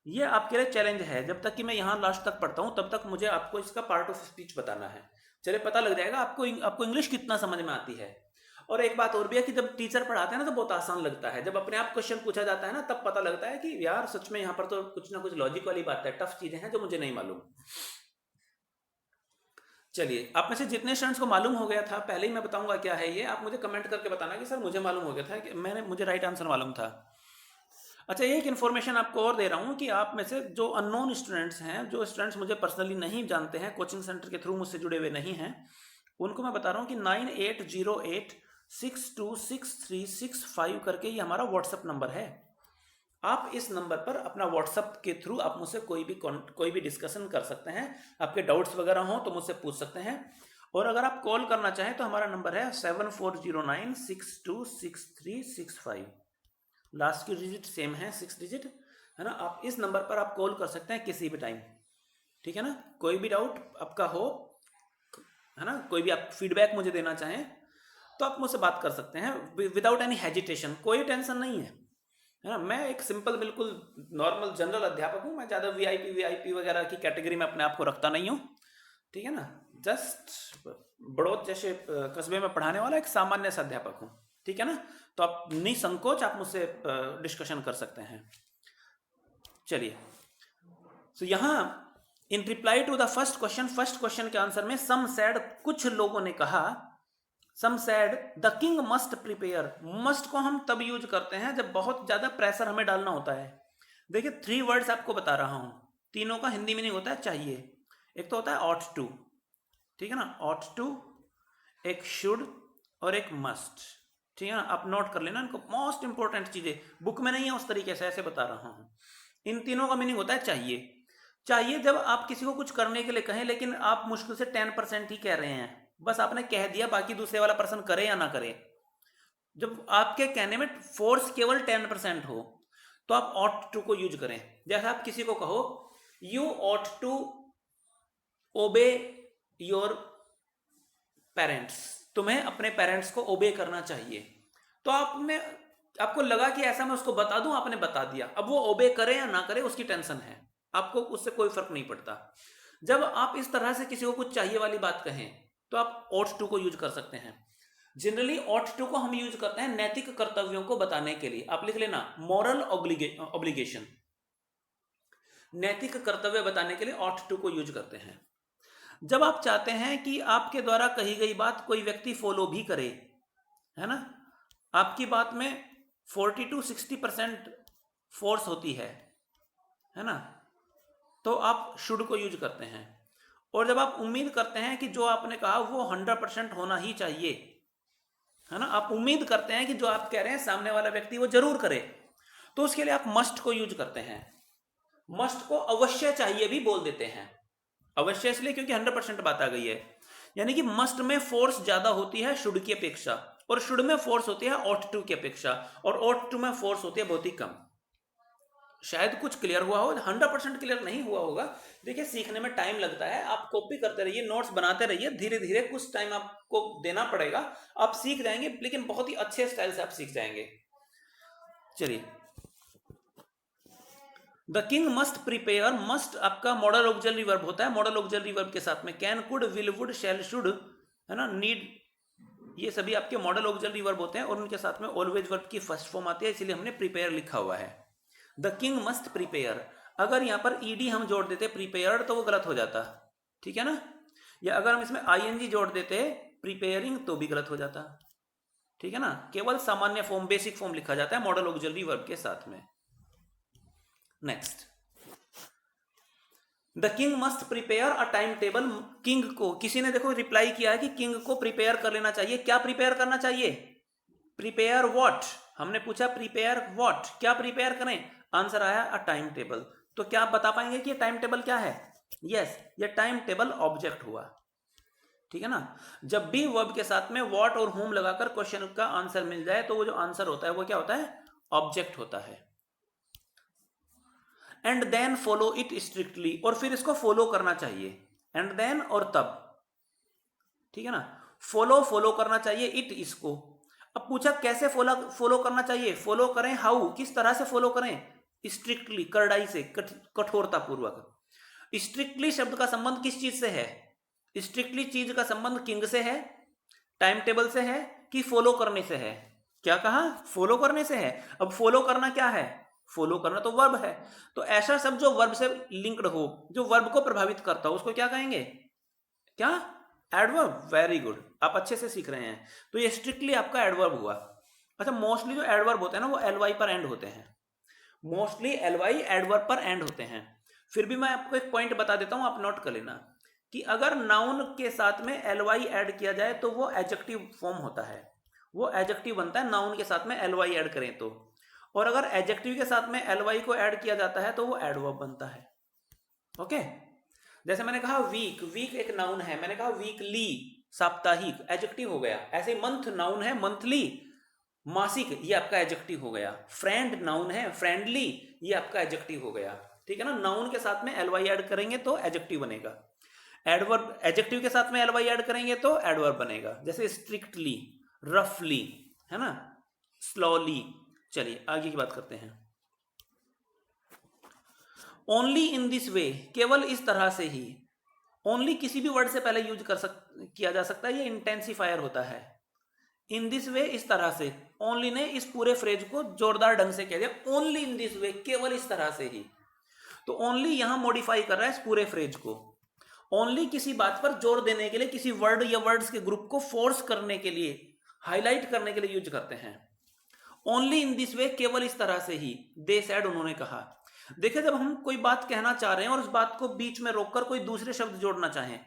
ये आपके लिए चैलेंज है, जब तक कि मैं यहां लास्ट तक पढ़ता हूं तब तक मुझे आपको इसका पार्ट ऑफ स्पीच बताना है। चलिए, पता लग जाएगा आपको इंग्लिश कितना समझ में आती है। और एक बात और भी है कि जब टीचर पढ़ाते हैं ना तो बहुत आसान लगता है, जब अपने आप क्वेश्चन पूछा जाता है ना तब पता लगता है कि यार सच में यहाँ पर तो कुछ ना कुछ लॉजिक वाली बात है, टफ चीजें हैं जो मुझे नहीं मालूम। चलिए, आप में से जितने स्टूडेंट्स को मालूम हो गया था, पहले ही मैं बताऊंगा क्या है ये, आप मुझे कमेंट करके बताना कि सर मुझे मालूम हो गया था, कि मुझे राइट आंसर मालूम था। अच्छा, एक इन्फॉर्मेशन आपको और दे रहा हूँ कि आप में से जो अननोन स्टूडेंट्स हैं, जो स्टूडेंट्स मुझे पर्सनली नहीं जानते हैं, कोचिंग सेंटर के थ्रू मुझसे जुड़े हुए नहीं हैं, उनको मैं बता रहा हूँ कि 9808626365 करके ये हमारा व्हाट्सएप नंबर है। आप इस नंबर पर अपना व्हाट्सएप के थ्रू आप मुझसे कोई भी डिस्कशन कर सकते हैं, आपके डाउट्स वगैरह हो तो मुझसे पूछ सकते हैं। और अगर आप कॉल करना चाहें तो हमारा नंबर है 7409626365, लास्ट की डिजिट सेम है, 6 डिजिट, है ना। आप इस नंबर पर आप कॉल कर सकते हैं किसी भी टाइम, ठीक है ना। कोई भी डाउट आपका हो, है ना, कोई भी आप फीडबैक मुझे देना चाहें तो आप मुझसे बात कर सकते हैं विदाउट एनी हेजिटेशन, कोई टेंशन नहीं है ना। मैं एक सिंपल बिल्कुल नॉर्मल जनरल अध्यापक हूँ, मैं ज़्यादा वीआईपी वगैरह की कैटेगरी में अपने आप को रखता नहीं हूँ, ठीक है ना। जस्ट बड़ौद जैसे कस्बे में पढ़ाने वाला एक सामान्य सा अध्यापक हूँ, ठीक है ना। तो आप निसंकोच आप मुझसे डिस्कशन कर सकते हैं। चलिए, तो यहाँ in reply to the first question के आंसर में सम सैड, कुछ लोगों ने कहा, some said the king must prepare. Must को हम तब यूज करते हैं जब बहुत ज्यादा प्रेशर हमें डालना होता है। देखिए, 3 वर्ड्स आपको बता रहा हूं, तीनों का हिंदी मीनिंग होता है चाहिए। एक तो होता है ऑट टू, ठीक है ना, ऑट टू, एक शुड और एक मस्ट, ठीक है ना। आप नोट कर लेना इनको, मोस्ट इंपॉर्टेंट चीजें, बुक में नहीं है उस तरीके से, ऐसे बता रहा हूं। इन तीनों का मीनिंग होता है चाहिए। चाहिए जब आप किसी को कुछ करने के लिए कहें लेकिन आप मुश्किल से 10% ही कह रहे हैं, बस आपने कह दिया, बाकी दूसरे वाला पर्सन करे या ना करे। जब आपके कहने में फोर्स केवल 10% हो तो आप ऑट टू को यूज करें। जैसे आप किसी को कहो you ought to obey your parents, तुम्हें अपने पेरेंट्स को ओबे करना चाहिए। तो आपको लगा कि ऐसा मैं उसको बता दूं, आपने बता दिया, अब वो ओबे करे या ना करे उसकी टेंशन है, आपको उससे कोई फर्क नहीं पड़ता। जब आप इस तरह से किसी को कुछ चाहिए वाली बात कहें तो आप ऑट टू को यूज कर सकते हैं। जनरली ऑट टू को हम यूज करते हैं नैतिक कर्तव्यों को बताने के लिए। आप लिख लेना मॉरल ऑब्लिगेशन, नैतिक कर्तव्य बताने के लिए ऑट टू को यूज करते हैं। जब आप चाहते हैं कि आपके द्वारा कही गई बात कोई व्यक्ति फॉलो भी करे, है ना, आपकी बात में 40 to 60% फोर्स होती है ना, तो आप शुड को यूज करते हैं। और जब आप उम्मीद करते हैं कि जो आपने कहा वो 100% होना ही चाहिए, है ना, आप उम्मीद करते हैं कि जो आप कह रहे हैं सामने वाला व्यक्ति वो जरूर करे, तो उसके लिए आप मस्ट को यूज करते हैं। मस्ट को अवश्य चाहिए भी बोल देते हैं। अवश्य इसलिए क्योंकि 100% बात आ गई है, यानी कि मस्ट में फोर्स ज्यादा होती है शुड की अपेक्षा, और शुड में फोर्स होती है ऑट टू की अपेक्षा, और ऑट टू में फोर्स होती है बहुत ही कम। शायद कुछ क्लियर हुआ हो, 100% क्लियर नहीं हुआ होगा। देखिए, सीखने में टाइम लगता है, आप कॉपी करते रहिए, नोट्स बनाते रहिए, धीरे धीरे कुछ टाइम आपको देना पड़ेगा, आप सीख जाएंगे, लेकिन बहुत ही अच्छे स्टाइल से आप सीख जाएंगे। चलिए, the king must prepare, must आपका मॉडल ऑक्सिलरी वर्ब होता है, मॉडल ऑक्सिलरी वर्ब के साथ में can, could, will, would, shall, should, है ना, नीड, ये सभी आपके मॉडल ऑक्सिलरी वर्ब होते हैं, और उनके साथ में ऑलवेज वर्ब की फर्स्ट फॉर्म आती है, इसलिए हमने प्रिपेयर लिखा हुआ है। द किंग मस्ट प्रिपेयर, अगर यहां पर ईडी हम जोड़ देते प्रिपेयर्ड तो वो गलत हो जाता, ठीक है ना। या अगर हम इसमें आईएनजी जोड़ देते प्रिपेयरिंग तो भी गलत हो जाता, ठीक है ना। केवल सामान्य फॉर्म, बेसिक फॉर्म लिखा जाता है मॉडल ऑक्सिलरी वर्ब के साथ में। Next, the king must prepare a time table. King को किसी ने देखो रिप्लाई किया है कि किंग को प्रिपेयर कर लेना चाहिए। क्या प्रिपेयर करना चाहिए? Prepare what? हमने पूछा प्रिपेयर व्हाट, क्या प्रिपेयर करें? आंसर आया अ टाइम टेबल। तो क्या आप बता पाएंगे कि ये टाइम टेबल क्या है? यस, ये टाइम टेबल ऑब्जेक्ट हुआ, ठीक है ना। जब भी वर्ब के साथ में व्हाट और whom लगाकर क्वेश्चन का आंसर मिल जाए तो वो जो आंसर होता है वो क्या होता है? ऑब्जेक्ट होता है। And then follow it strictly, और फिर इसको फॉलो करना चाहिए। एंड देन और तब, ठीक है ना। फॉलो करना चाहिए इट, इसको। अब पूछा कैसे फॉलो करना चाहिए? फॉलो करें हाउ, किस तरह से फॉलो करें? स्ट्रिक्टली, कड़ाई से, कठोरता पूर्वक। स्ट्रिक्टली शब्द का संबंध किस चीज से है? स्ट्रिक्टली चीज का संबंध किंग से है, टाइम टेबल से है, कि फॉलो करने से है? क्या कहा? फॉलो करने से है। अब फॉलो करना क्या है? फॉलो करना तो वर्ब है। तो ऐसा शब्द जो वर्ब से लिंक्ड हो, जो वर्ब को प्रभावित करता हो, उसको क्या कहेंगे? क्या? एडवर्ब। वेरी गुड, आप अच्छे से सीख रहे हैं। तो ये स्ट्रिक्टली आपका एडवर्ब हुआ। अच्छा, मोस्टली जो एडवर्ब होते हैं ना वो एलवाई पर एंड होते हैं। मोस्टली एलवाई एडवर्ब पर एंड होते हैं। फिर भी मैं आपको एक पॉइंट बता देता हूं, आप नोट कर लेना कि अगर नाउन के साथ में एलवाई ऐड किया जाए तो वो एडजेक्टिव फॉर्म होता है, वो एडजेक्टिव बनता है नाउन के साथ में एलवाई ऐड करें तो। और अगर एडजेक्टिव के साथ में एलवाई को ऐड किया जाता है तो वो एडवर्ब बनता है। ओके, जैसे मैंने कहा वीक, वीक एक नाउन है, मैंने कहा वीकली, साप्ताहिक, एडजेक्टिव हो गया। ऐसे मंथ नाउन है, मंथली, मासिक, ये आपका एडजेक्टिव हो गया। फ्रेंड नाउन है, फ्रेंडली, ये आपका एडजेक्टिव हो गया, ठीक है ना। नाउन के साथ में एलवाई ऐड करेंगे तो एडजेक्टिव बनेगा। एडवर्ब, एडजेक्टिव के साथ में एलवाई ऐड करेंगे तो एडवर्ब बनेगा। जैसे स्ट्रिक्टली, रफली, है ना, स्लोली। चलिए आगे की बात करते हैं। ओनली इन दिस वे, केवल इस तरह से ही। ओनली किसी भी वर्ड से पहले यूज किया जा सकता है, ये इंटेंसिफायर होता है। इन दिस वे, इस तरह से। ओनली ने इस पूरे फ्रेज को जोरदार ढंग से कह दिया, ओनली इन दिस वे, केवल इस तरह से ही। तो ओनली यहां मॉडिफाई कर रहा है इस पूरे फ्रेज को। ओनली किसी बात पर जोर देने के लिए, किसी वर्ड या वर्ड्स के ग्रुप को फोर्स करने के लिए, हाईलाइट करने के लिए यूज करते हैं। ओनली इन दिस वे, केवल इस तरह से ही। दे सेड, उन्होंने कहा। देखिए, जब हम कोई बात कहना चाह रहे हैं और उस बात को बीच में रोककर कोई दूसरे शब्द जोड़ना चाहें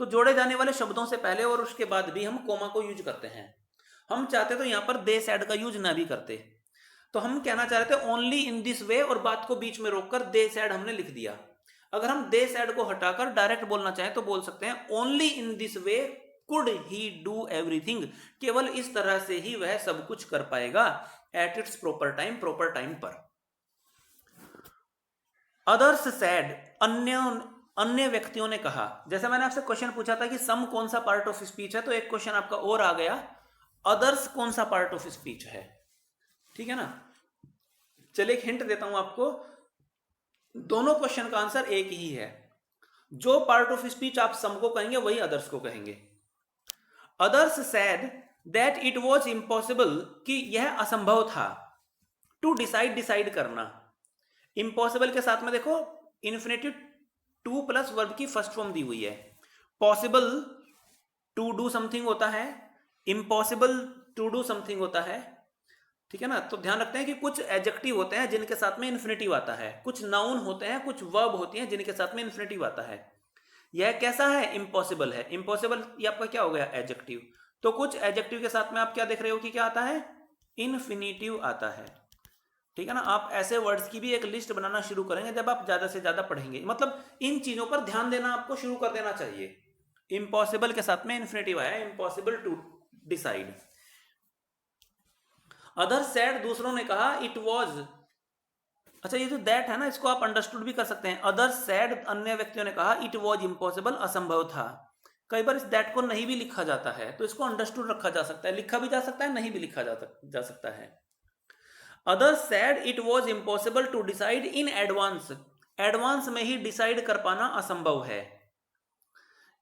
तो जोड़े जाने वाले शब्दों से पहले और उसके बाद भी हम कोमा को यूज करते हैं। हम चाहते तो यहां पर दे सेड का यूज ना भी करते। तो हम कहना चाह रहे थे ओनली इन दिस वे और बात को बीच में रोककर दे सेड हमने लिख दिया। अगर हम दे सेड को हटाकर डायरेक्ट बोलना चाहें तो बोल सकते हैं only in this way could he do everything, केवल इस तरह से ही वह सब कुछ कर पाएगा, at its proper time, proper time पर। अदर्स सेड, अन्य व्यक्तियों ने कहा। जैसे मैंने आपसे क्वेश्चन पूछा था कि सम कौन सा पार्ट ऑफ स्पीच है, तो एक क्वेश्चन आपका और आ गया, अदर्स कौन सा पार्ट ऑफ स्पीच है, ठीक है ना। चलिए एक हिंट देता हूं आपको, दोनों क्वेश्चन का आंसर एक ही है। जो पार्ट ऑफ स्पीच आप सम को कहेंगे वही अदर्स को कहेंगे। Others said that it was impossible, कि यह असंभव था, टू डिसाइड, डिसाइड करना। इम्पॉसिबल के साथ में देखो इन्फिनेटिव टू प्लस वर्ब की फर्स्ट फॉर्म दी हुई है। पॉसिबल टू डू समथिंग होता है, इम्पॉसिबल टू डू समथिंग होता है, ठीक है ना। तो ध्यान रखते हैं कि कुछ एडजेक्टिव होते हैं जिनके साथ में इन्फिनेटिव आता है, कुछ नाउन होते हैं, कुछ वर्ब होती हैं जिनके साथ में इन्फिनेटिव आता है। यह कैसा है? इम्पॉसिबल है। इम्पॉसिबल ये आपका क्या हो गया? एडजेक्टिव। तो कुछ एडजेक्टिव के साथ में आप क्या देख रहे हो कि क्या आता है? इन्फिनेटिव आता है, ठीक है ना। आप ऐसे वर्ड्स की भी एक लिस्ट बनाना शुरू करेंगे जब आप ज्यादा से ज्यादा पढ़ेंगे। मतलब इन चीजों पर ध्यान देना आपको शुरू कर देना चाहिए। इम्पॉसिबल के साथ में इन्फिनेटिव आया, impossible to decide. Other said, दूसरों ने कहा, इट वॉज। अच्छा, ये जो दैट है ना, इसको आप अंडरस्टूड भी कर सकते हैं। अदर सेड, अन्य व्यक्तियों ने कहा, इट वॉज इम्पॉसिबल, असंभव था। कई बार इस दैट को नहीं भी लिखा जाता है तो इसको अंडरस्टूड रखा जा सकता है, लिखा भी जा सकता है, नहीं भी लिखा जा सकता है। Other said it was impossible to decide in advance, advance में ही डिसाइड कर पाना असंभव है।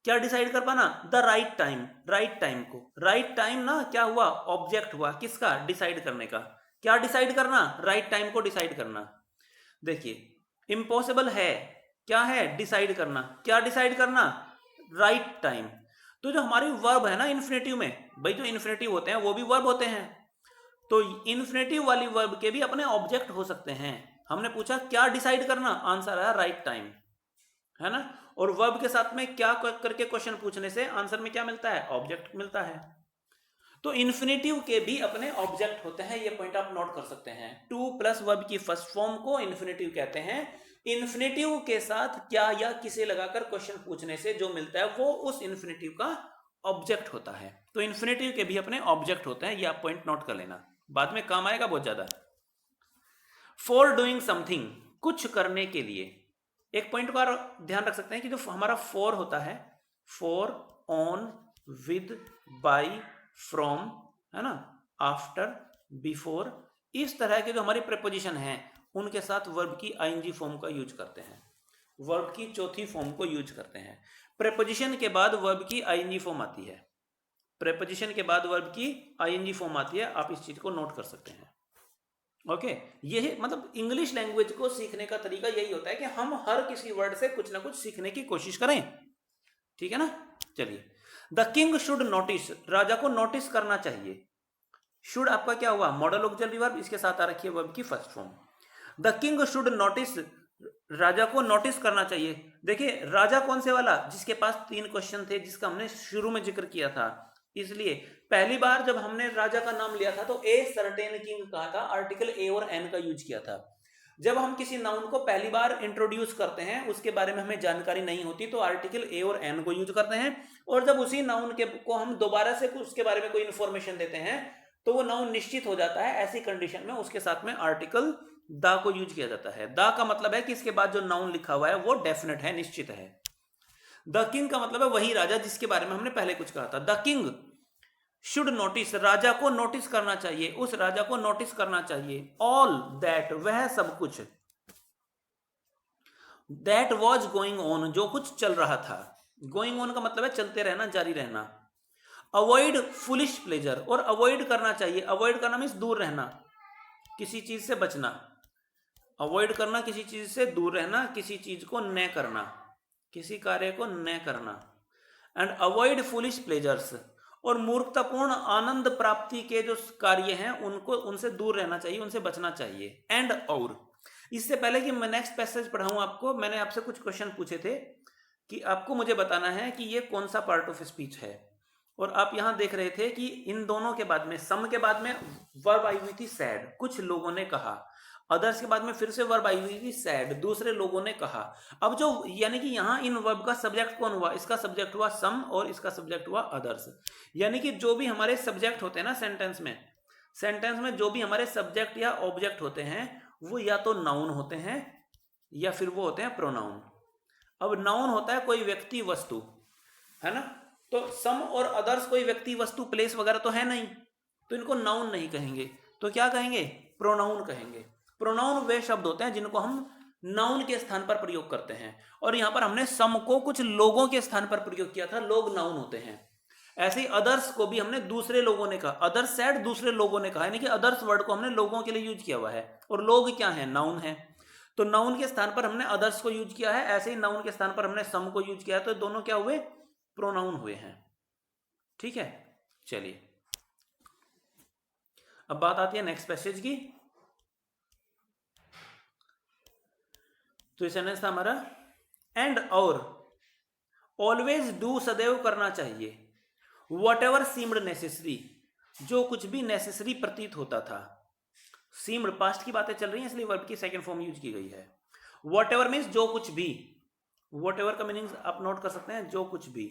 क्या डिसाइड कर पाना? The right time, right time को। राइट टाइम ना क्या हुआ? ऑब्जेक्ट हुआ, किसका? डिसाइड करने का। क्या डिसाइड करना? राइट टाइम को डिसाइड करना। देखिए इम्पॉसिबल है, क्या है? डिसाइड करना। क्या डिसाइड करना? Right time. तो जो हमारी वर्ब है ना इन्फिनेटिव में, भाई जो इन्फिनेटिव होते हैं वो भी वर्ब होते हैं, तो इन्फिनेटिव वाली वर्ब के भी अपने ऑब्जेक्ट हो सकते हैं। हमने पूछा क्या डिसाइड करना, आंसर आया राइट टाइम, है ना। और वर्ब के साथ में क्या करके क्वेश्चन पूछने से आंसर में क्या मिलता है, ऑब्जेक्ट मिलता है। तो इन्फिनेटिव के भी अपने ऑब्जेक्ट होते हैं, ये पॉइंट आप नोट कर सकते हैं। टू प्लस वर्ब की फर्स्ट फॉर्म को इन्फिनेटिव कहते हैं। इन्फिनेटिव के साथ क्या या किसे लगाकर क्वेश्चन पूछने से जो मिलता है वो उस इन्फिनेटिव का ऑब्जेक्ट होता है। तो इन्फिनेटिव के भी अपने ऑब्जेक्ट होते हैं, ये आप पॉइंट नोट कर लेना, बाद में काम आएगा बहुत ज्यादा। फॉर डूइंग समथिंग, कुछ करने के लिए। एक पॉइंट का ध्यान रख सकते हैं कि जो हमारा फॉर होता है, for, on, with, by, from, है ना, आफ्टर, बिफोर, इस तरह के जो हमारी प्रेपोजिशन हैं उनके साथ वर्ब की आईएनजी फॉर्म का यूज करते हैं, वर्ब की चौथी फॉर्म को यूज करते हैं। प्रेपोजिशन के बाद वर्ब की आईएनजी फॉर्म आती है, प्रेपोजिशन के बाद वर्ब की आईएनजी फॉर्म आती है, आप इस चीज को नोट कर सकते हैं। ओके, यही मतलब इंग्लिश लैंग्वेज को सीखने का तरीका यही होता है कि हम हर किसी वर्ड से कुछ ना कुछ सीखने की कोशिश करें, ठीक है ना। चलिए, द किंग शुड नोटिस, राजा को नोटिस करना चाहिए। शुड आपका क्या हुआ, मॉडल ऑक्सिलरी वर्ब, इसके साथ आ रखी है वर्ब की first form. The king should notice, राजा को नोटिस करना चाहिए। देखिए राजा कौन से वाला, जिसके पास 3 क्वेश्चन थे, जिसका हमने शुरू में जिक्र किया था। इसलिए पहली बार जब हमने राजा का नाम लिया था तो ए सर्टेन किंग कहा था, आर्टिकल ए और एन का यूज किया था। जब हम किसी नाउन को पहली बार इंट्रोड्यूस करते हैं, उसके बारे में हमें जानकारी नहीं होती, तो आर्टिकल ए और एन को यूज करते हैं। और जब उसी नाउन के को हम दोबारा से उसके बारे में कोई इंफॉर्मेशन देते हैं तो वो नाउन निश्चित हो जाता है। ऐसी कंडीशन में उसके साथ में आर्टिकल द को यूज किया जाता है। द का मतलब है कि इसके बाद जो नाउन लिखा हुआ है वो डेफिनेट है, निश्चित है। द किंग का मतलब है वही राजा जिसके बारे में हमने पहले कुछ कहा था। द किंग शुड नोटिस, राजा को नोटिस करना चाहिए, उस राजा को नोटिस करना चाहिए। ऑल दैट, वह सब कुछ, दैट वॉज गोइंग ऑन, जो कुछ चल रहा था। गोइंग ऑन का मतलब है चलते रहना, जारी रहना। अवॉइड फुलिश प्लेजर, और अवॉइड करना चाहिए। अवॉइड करना मीन्स दूर रहना, किसी चीज से बचना। अवॉइड करना, किसी चीज से दूर रहना, किसी चीज को न करना, किसी कार्य को न करना। एंड अवॉइड फुलिश प्लेजर्स, और मूर्खतापूर्ण आनंद प्राप्ति के जो कार्य हैं उनको, उनसे दूर रहना चाहिए, उनसे बचना चाहिए। एंड और, इससे पहले कि मैं नेक्स्ट पैसेज पढ़ाऊं आपको, मैंने आपसे कुछ क्वेश्चन पूछे थे कि आपको मुझे बताना है कि ये कौन सा पार्ट ऑफ स्पीच है। और आप यहां देख रहे थे कि इन दोनों के बाद में, सम के बाद में वर्ब आई हुई थी सैड, कुछ लोगों ने कहा। अदर्स के बाद में फिर से वर्ब आई हुई थी सैड, दूसरे लोगों ने कहा। अब जो, यानी कि यहां इन वर्ब का सब्जेक्ट कौन हुआ, इसका सब्जेक्ट हुआ सम और इसका सब्जेक्ट हुआ अदर्स। यानी कि जो भी हमारे सब्जेक्ट होते हैं ना सेंटेंस में, सेंटेंस में जो भी हमारे सब्जेक्ट या ऑब्जेक्ट होते हैं वो या तो नाउन होते हैं या फिर वो होते हैं प्रोनाउन। अब नाउन होता है कोई व्यक्ति वस्तु, है ना। तो सम और अदर्स कोई व्यक्ति वस्तु प्लेस वगैरह तो है नहीं, तो इनको नाउन नहीं कहेंगे, तो क्या कहेंगे, प्रोनाउन कहेंगे। प्रोनाउन वे शब्द होते हैं जिनको हम नाउन के स्थान पर प्रयोग करते हैं। और यहां पर हमने सम को कुछ लोगों के स्थान पर प्रयोग किया था, लोग नाउन होते हैं। ऐसे ही अदर्स को भी हमने दूसरे लोगों ने कहा, अदर्स सैड दूसरे लोगों ने कहा, यानी कि अदर्स वर्ड को हमने लोगों के लिए यूज किया हुआ है। और लोग क्या है, नाउन है। तो नाउन के स्थान पर हमने अदर्स को यूज किया है, ऐसे ही नाउन के स्थान पर हमने सम को यूज किया है, तो दोनों क्या हुए, प्रोनाउन हुए हैं। ठीक है, चलिए अब बात आती है नेक्स्ट पैसेज की। तो ये सेंटेंस था हमारा, एंड और, ऑलवेज डू, सदैव करना चाहिए। वट एवर सीम्ड नेसेसरी, जो कुछ भी नेसेसरी प्रतीत होता था। सीम्ड पास्ट की बातें चल रही हैं इसलिए वर्ब की सेकंड फॉर्म यूज की गई है। वट एवर मीन्स जो कुछ भी, वट एवर का मीनिंग आप नोट कर सकते हैं, जो कुछ भी।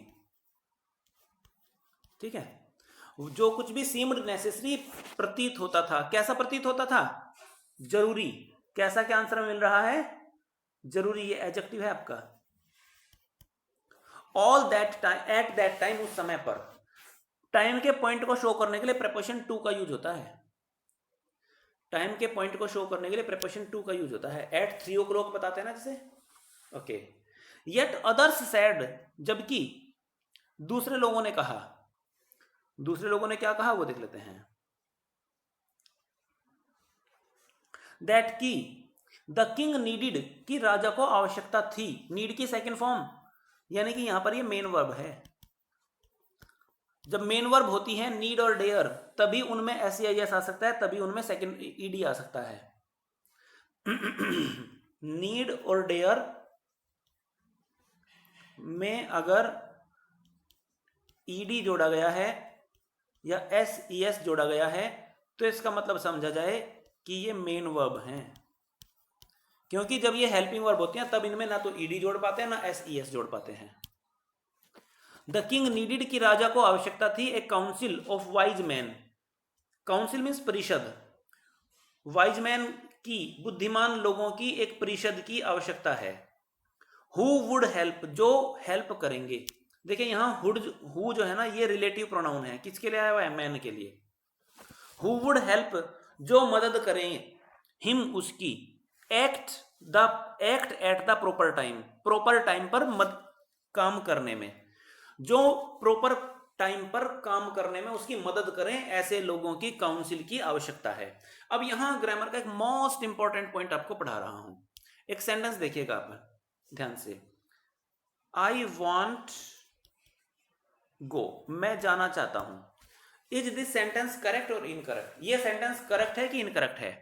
ठीक है, जो कुछ भी सीम्ड नेसेसरी प्रतीत होता था। कैसा प्रतीत होता था, जरूरी। कैसा क्या आंसर मिल रहा है, जरूरी, ये एडजेक्टिव है आपका। All that time, at that time, उस समय पर। टाइम के पॉइंट को शो करने के लिए प्रेपोजिशन टू का यूज होता है। टाइम के पॉइंट को शो करने के लिए प्रेपोजिशन टू का यूज होता है। एट 3 o'clock बताते हैं ना जैसे, ओके। येट अदर्स सैड, जबकि दूसरे लोगों ने कहा। दूसरे लोगों ने क्या कहा वो देख लेते हैं। दैट की द किंग नीडिड, कि राजा को आवश्यकता थी। नीड की सेकंड फॉर्म यानी कि यहां पर ये मेन वर्ब है। जब मेन वर्ब होती है नीड और डेयर, तभी उनमें एस आ सकता है, तभी उनमें सेकंड ईडी आ सकता है। नीड और डेयर में अगर ईडी जोड़ा गया है या एस जोड़ा गया है तो इसका मतलब समझा जाए कि ये मेन वर्ब हैं, क्योंकि जब ये हेल्पिंग वर्ब होती हैं तब इनमें ना तो ईडी जोड़ पाते हैं ना एस जोड़ पाते हैं। द किंग नीडिड की राजा को आवश्यकता थी ए council of wise man. Council means परिषद, वाइज मैन की, बुद्धिमान लोगों की एक परिषद की आवश्यकता है। हु वुड हेल्प, जो हेल्प करेंगे। देखिए यहां हु जो है ना ये रिलेटिव प्रोनाउन है, किसके लिए आया हुआ है, मैन के लिए। हु वुड हेल्प, जो मदद करें, हिम उसकी, act act at the proper time, proper time पर काम करने में, जो प्रॉपर टाइम पर काम करने में उसकी मदद करें, ऐसे लोगों की काउंसिल की आवश्यकता है। अब यहां ग्रामर का एक मोस्ट इंपॉर्टेंट पॉइंट आपको पढ़ा रहा हूं। एक सेंटेंस देखिएगा आप ध्यान से, आई वॉन्ट गो, मैं जाना चाहता हूं। इज दिस सेंटेंस करेक्ट और इनकरेक्ट? ये सेंटेंस करेक्ट है कि इनकरेक्ट है?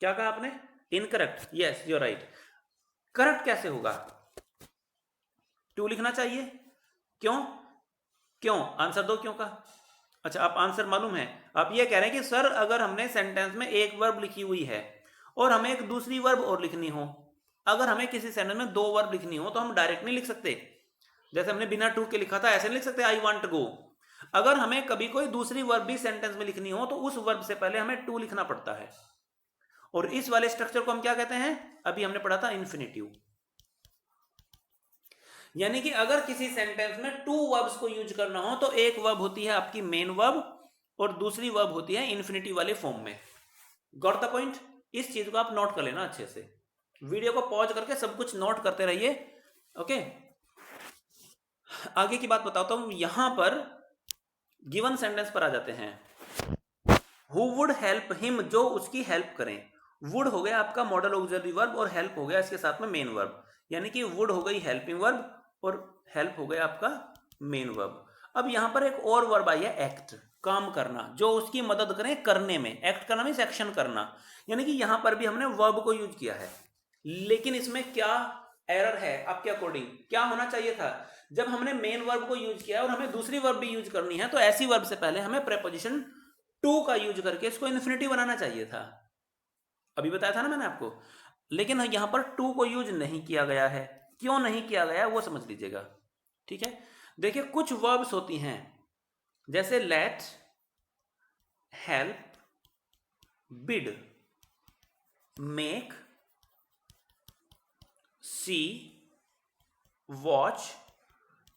क्या कहा आपने? Incorrect. Yes you right. Correct कैसे होगा? टू लिखना चाहिए। क्यों? क्यों? आंसर दो क्यों का। अच्छा आप आंसर मालूम है, आप ये कह रहे हैं कि सर अगर हमने सेंटेंस में एक वर्ब लिखी हुई है और हमें एक दूसरी वर्ब और लिखनी हो, अगर हमें किसी सेंटेंस में दो वर्ब लिखनी हो तो हम डायरेक्ट नहीं लिख सकते, जैसे हमने बिना टू के लिखा था ऐसे नहीं लिख सकते आई वांट गो। अगर हमें कभी कोई दूसरी वर्ब भी सेंटेंस में लिखनी हो तो उस वर्ब से पहले हमें टू लिखना पड़ता है, और इस वाले स्ट्रक्चर को हम क्या कहते हैं, अभी हमने पढ़ा था इन्फिनेटिव। यानी कि अगर किसी सेंटेंस में टू वर्ब्स को यूज करना हो तो एक वर्ब होती है आपकी मेन वर्ब और दूसरी वर्ब होती है इन्फिनेटिव वाले फॉर्म में। Got the point? इस चीज को आप नोट कर लेना अच्छे से, वीडियो को पॉज करके सब कुछ नोट करते रहिए। ओके, आगे की बात बताता हूं। यहां पर गिवन सेंटेंस पर आ जाते हैं। हु वुड हेल्प हिम, जो उसकी हेल्प करें। वुड हो गया आपका मॉडल ऑक्सिलरी वर्ब और हेल्प हो गया इसके साथ में मेन वर्ब, यानी कि वुड हो गई हेल्पिंग वर्ब और हेल्प हो गया आपका मेन वर्ब। अब यहां पर एक और वर्ब आई है एक्ट, काम करना, जो उसकी मदद करें करने में। एक्ट करना मीन्स एक्शन करना, यानी कि यहां पर भी हमने वर्ब को यूज किया है, लेकिन इसमें क्या एरर है आपके अकॉर्डिंग? क्या होना चाहिए था, जब हमने मेन वर्ब को यूज किया और हमें दूसरी वर्ब भी यूज करनी है तो ऐसी वर्ब से पहले हमें प्रेपोजिशन टू का यूज करके इसको इन्फिनिटिव बनाना चाहिए था। अभी बताया था ना मैंने आपको, लेकिन यहां पर टू को यूज नहीं किया गया है। क्यों नहीं किया गया वो समझ लीजिएगा, ठीक है। देखिए कुछ वर्ब्स होती हैं जैसे लेट, हेल्प, बिड, मेक, सी, वॉच,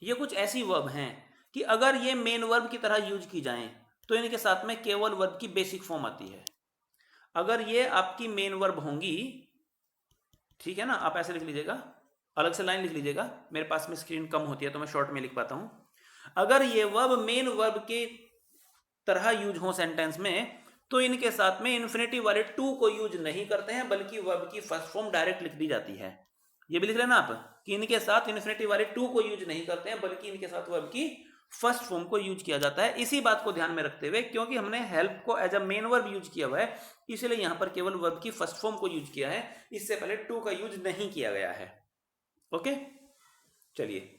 ये कुछ ऐसी वर्ब हैं कि अगर ये मेन वर्ब की तरह यूज की जाएं तो इनके साथ में केवल वर्ब की बेसिक फॉर्म आती है। अगर ये आपकी मेन वर्ब होंगी, ठीक है ना, आप ऐसे लिख लीजिएगा, अलग से लाइन लिख लीजिएगा, मेरे पास में स्क्रीन कम होती है तो मैं शॉर्ट में लिख पाता हूं। अगर ये वर्ब मेन वर्ब के तरह यूज हो सेंटेंस में तो इनके साथ में इन्फिनेटिव वाले टू को यूज नहीं करते हैं, बल्कि वर्ब की फर्स्ट फॉर्म डायरेक्ट लिख दी जाती है। ये भी लिख लेना आप कि इनके साथ इन्फिनेटिव वाले टू को यूज नहीं करते हैं, बल्कि इनके साथ वर्ब की फर्स्ट फॉर्म को यूज किया जाता है। इसी बात को ध्यान में रखते हुए, क्योंकि हमने हेल्प को as a main verb use किया हुआ है, इसलिए यहां पर केवल वर्ब की फर्स्ट फॉर्म को यूज किया है, इससे पहले टू का यूज नहीं किया गया है। ओके, चलिए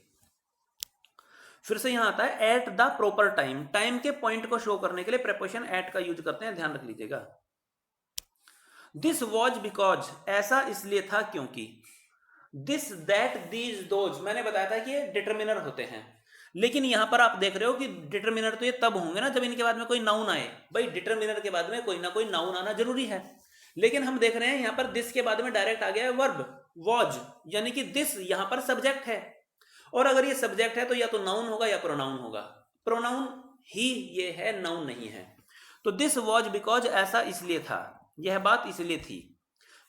फिर से यहां आता है at the proper time. Time के पॉइंट को शो करने के लिए प्रेपोजिशन एट का यूज करते हैं, ध्यान रख लीजिएगा। दिस वॉज बिकॉज, ऐसा इसलिए था क्योंकि। दिस, दैट, दीज, दोज, मैंने बताया था कि ये डिटर्मिनर होते हैं, लेकिन यहां पर आप देख रहे हो कि डिटर्मिनर तो ये तब होंगे ना जब इनके बाद में कोई नाउन आए। भाई डिटर्मिनर के बाद में कोई ना कोई नाउन आना जरूरी है, लेकिन हम देख रहे हैं यहां पर दिस के बाद में डायरेक्ट आ गया है वर्ब वॉज, यानी कि दिस यहां पर सब्जेक्ट है, और अगर ये सब्जेक्ट है तो या तो नाउन होगा या प्रोनाउन होगा। प्रोनाउन ही ये है, नाउन नहीं है। तो दिस वॉज बिकॉज, ऐसा इसलिए था, यह बात इसलिए थी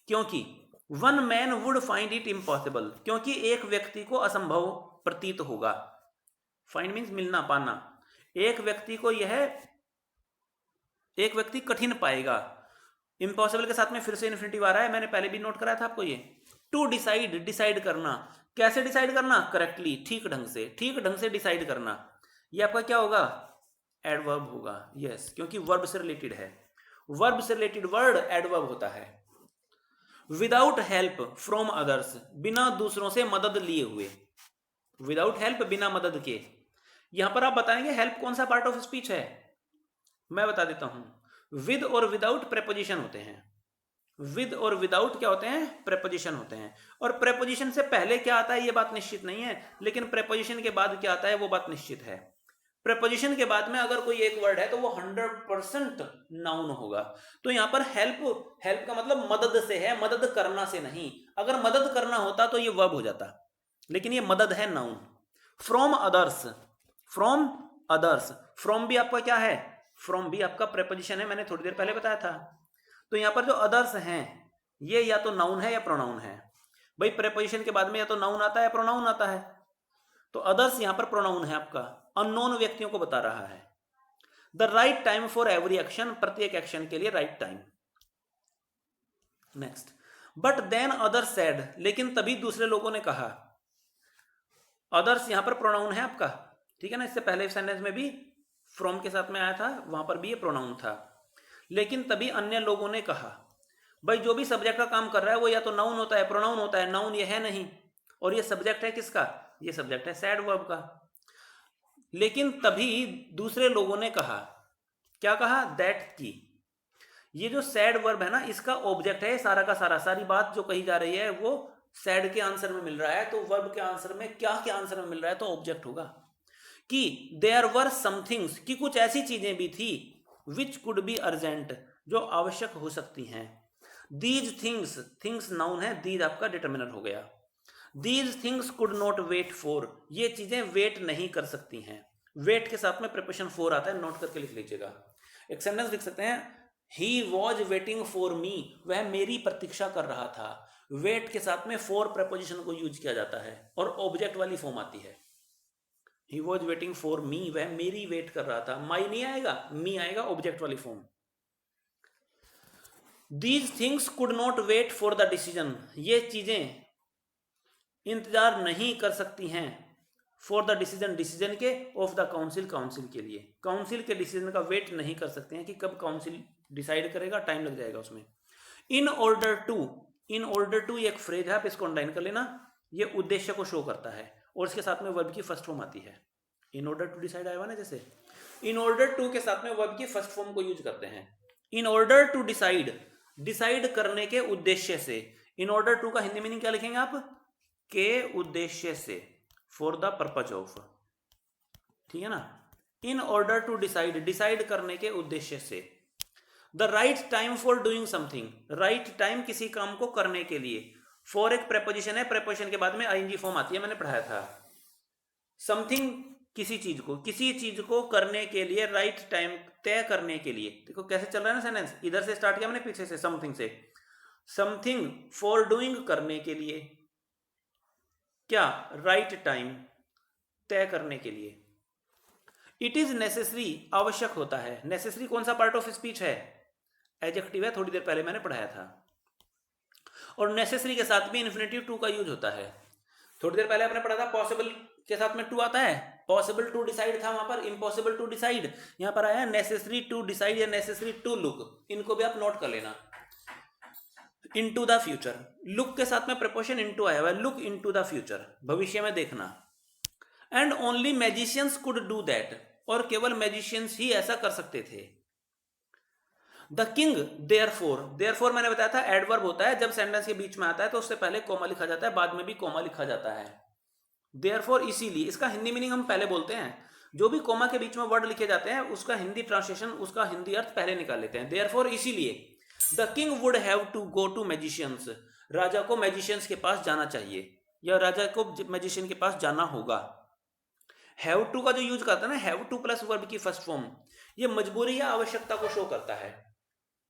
क्योंकि one man would find it impossible, क्योंकि एक व्यक्ति को असंभव प्रतीत होगा। फाइंड मीन्स मिलना पाना, एक व्यक्ति को यह, एक व्यक्ति कठिन पाएगा। इम्पॉसिबल के साथ में फिर से इन्फिनिटिव आ रहा है, मैंने पहले भी नोट कराया था आपको ये। टू डिसाइड, डिसाइड करना, कैसे डिसाइड करना? करेक्टली, ठीक ढंग से, ठीक ढंग से डिसाइड करना। ये आपका क्या होगा? एडवर्ब होगा। यस, क्योंकि वर्ब से रिलेटेड है। वर्ब से रिलेटेड वर्ड एडवर्ब होता है। विदाउट हेल्प फ्रॉम अदर्स, बिना दूसरों से मदद लिए हुए। विदाउट हेल्प, बिना मदद के। यहां पर आप बताएंगे हेल्प कौन सा पार्ट ऑफ स्पीच है? मैं बता देता हूं। विद और विदाउट प्रेपोजिशन होते हैं। विद और विदाउट क्या होते हैं? प्रेपोजिशन होते हैं। और प्रेपोजिशन से पहले क्या आता है ये बात निश्चित नहीं है, लेकिन प्रेपोजिशन के बाद क्या आता है वो बात निश्चित है। प्रेपोजिशन के बाद में अगर कोई एक वर्ड है तो वो 100% नाउन होगा। तो यहां पर हेल्प, हेल्प का मतलब मदद से है, मदद करना से नहीं। अगर मदद करना होता तो ये वर्ब हो जाता, लेकिन ये मदद है, noun. From others, from others, from भी आपका क्या है? फ्रॉम भी आपका प्रेपोजिशन है, मैंने थोड़ी देर पहले बताया था। तो यहां पर जो अदर्स हैं ये या तो नाउन है या प्रोनाउन है। भाई प्रेपोजिशन के बाद में या तो नाउन आता है या प्रोनाउन आता है। तो अदर्स यहां पर प्रोनाउन है आपका, अननोन व्यक्तियों को बता रहा है। The right time for every action, प्रत्येक एक्शन के लिए right time. Next, but than others said, लेकिन तभी दूसरे लोगों ने कहा। अदर्स यहां पर प्रोनाउन है आपका, ठीक है ना। इससे पहले सेंटेंस में भी फ्रॉम के साथ में आया था, वहां पर भी ये प्रोनाउन था। लेकिन तभी अन्य लोगों ने कहा। भाई जो भी सब्जेक्ट का काम कर रहा है वो या तो नाउन होता है, प्रोनाउन होता है। नाउन ये है नहीं, और ये सब्जेक्ट है किसका? ये सब्जेक्ट है सैड वर्ब का। लेकिन तभी दूसरे लोगों ने कहा, क्या कहा? दैट की। ये जो सैड वर्ब है ना, इसका ऑब्जेक्ट है सारा का सारा। सारी बात जो कही जा रही है वो सैड के आंसर में मिल रहा है, तो वर्ब के आंसर में क्या आंसर में मिल रहा है? तो ऑब्जेक्ट होगा कि देयर वर समथिंग्स, कि कुछ ऐसी चीजें भी थी, विच कुड बी अर्जेंट, जो आवश्यक हो सकती हैं। दीज थिंग्स, थिंग्स नाउन है, दीज आपका डिटर्मिनर हो गया। These things could not wait for, ये चीजें वेट नहीं कर सकती हैं। वेट के साथ में प्रिपरेशन फॉर आता है, नोट करके लिख लीजिएगा। एक सेंटेंस लिख सकते हैं, he was waiting for me, वह मेरी प्रतीक्षा कर रहा था। वेट के साथ में फॉर प्रपोजिशन को यूज किया जाता है और ऑब्जेक्ट वाली फॉर्म आती है। He was waiting for me, वह मेरी वेट कर रहा था। माई नहीं आएगा, मी आएगा, ऑब्जेक्ट वाली form. These things could not wait for the decision, ये चीजें इंतजार नहीं कर सकती हैं फॉर द डिसीजन, डिसीजन के, ऑफ द काउंसिल, काउंसिल के लिए। काउंसिल के डिसीजन का वेट नहीं कर सकते हैं कि कब काउंसिल डिसाइड करेगा, टाइम लग जाएगा उसमें। In order to, in order to एक फ्रेज है, आप इसको अंडरलाइन कर लेना। ये उद्देश्य को शो करता है और इसके साथ में वर्ब की फर्स्ट फॉर्म आती है। इन ऑर्डर टू डिसाइड आएगा ना, जैसे इन ऑर्डर टू के साथ में वर्ब की फर्स्ट फॉर्म को यूज करते हैं। In order to decide, decide करने के उद्देश्य से। इन ऑर्डर टू का हिंदी मीनिंग क्या लिखेंगे आप? के उद्देश्य से, फॉर द पर्पज ऑफ, ठीक है ना। In order to decide, decide करने के उद्देश्य से। The right time for doing something, right time किसी काम को करने के लिए। फॉर एक प्रेपोजिशन है, प्रेपोजिशन के बाद में आईएनजी फॉर्म आती है, मैंने पढ़ाया था। समथिंग किसी चीज को, किसी चीज को करने के लिए, राइट टाइम तय करने के लिए। देखो कैसे चल रहा है ना सेंटेंस, इधर से स्टार्ट किया मैंने, पीछे से समथिंग से। समथिंग फॉर डूइंग, करने के लिए, क्या? राइट टाइम, तय करने के लिए। इट इज नेसेसरी, आवश्यक होता है। नेसेसरी कौन सा पार्ट ऑफ स्पीच है? एडजेक्टिव है, थोड़ी देर पहले मैंने पढ़ाया था। और नेसेसरी के साथ भी इन्फिनेटिव टू का यूज होता है। थोड़ी देर पहले आपने पढ़ा था पॉसिबल के साथ में टू आता है, पॉसिबल टू डिसाइड था वहां पर, इम्पॉसिबल टू डिसाइड। यहां पर आया नेसेसरी टू डिसाइड या नेसेसरी टू लुक, इनको भी आप नोट कर लेना। इनटू द फ्यूचर, लुक के साथ में प्रपोशन इनटू आया हुआ है, लुक इनटू द फ्यूचर, भविष्य में देखना। And only magicians could do that, और केवल मैजिशियंस ही ऐसा कर सकते थे। द किंग देयरफॉर, देयरफॉर मैंने बताया था एडवर्ब होता है, जब सेंटेंस के बीच में आता है तो उससे पहले कोमा लिखा जाता है, बाद में भी कोमा लिखा जाता है। देयरफॉर इसीलिए, इसका हिंदी मीनिंग हम पहले बोलते हैं। जो भी कोमा के बीच में वर्ड लिखे जाते हैं उसका हिंदी ट्रांसलेशन, उसका हिंदी अर्थ पहले निकाल लेते हैं। देयरफॉर इसीलिए। The king would have to go to magicians, राजा को मैजिशियंस के पास जाना चाहिए, या राजा को मैजिशियन के पास जाना होगा। हैव टू का जो यूज करता है ना, हैव टू प्लस वर्ब की फर्स्ट फॉर्म, ये मजबूरी या आवश्यकता को शो करता है।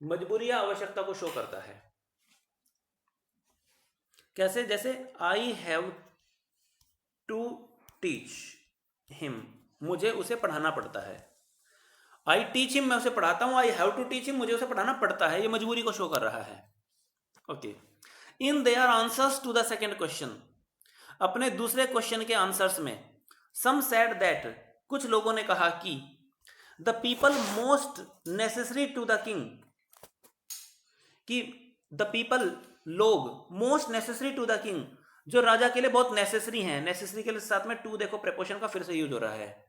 मजबूरी या आवश्यकता को शो करता है। कैसे? जैसे I have to teach him, मुझे उसे पढ़ाना पड़ता है। आई टीच हिम, मैं उसे पढ़ाता हूं। I have to teach him, मुझे उसे पढ़ाना पड़ता है। ये मजबूरी को शो कर रहा है। Okay. In their answers to the second question, अपने दूसरे क्वेश्चन के आंसर्स में सम सेड दैट, कुछ लोगों ने कहा कि the people most necessary to the king, कि द पीपल, लोग, most necessary to the king, जो राजा के लिए बहुत नेसेसरी हैं, नेसेसरी के लिए साथ में टू देखो प्रेपोजिशन का फिर से यूज हो रहा है,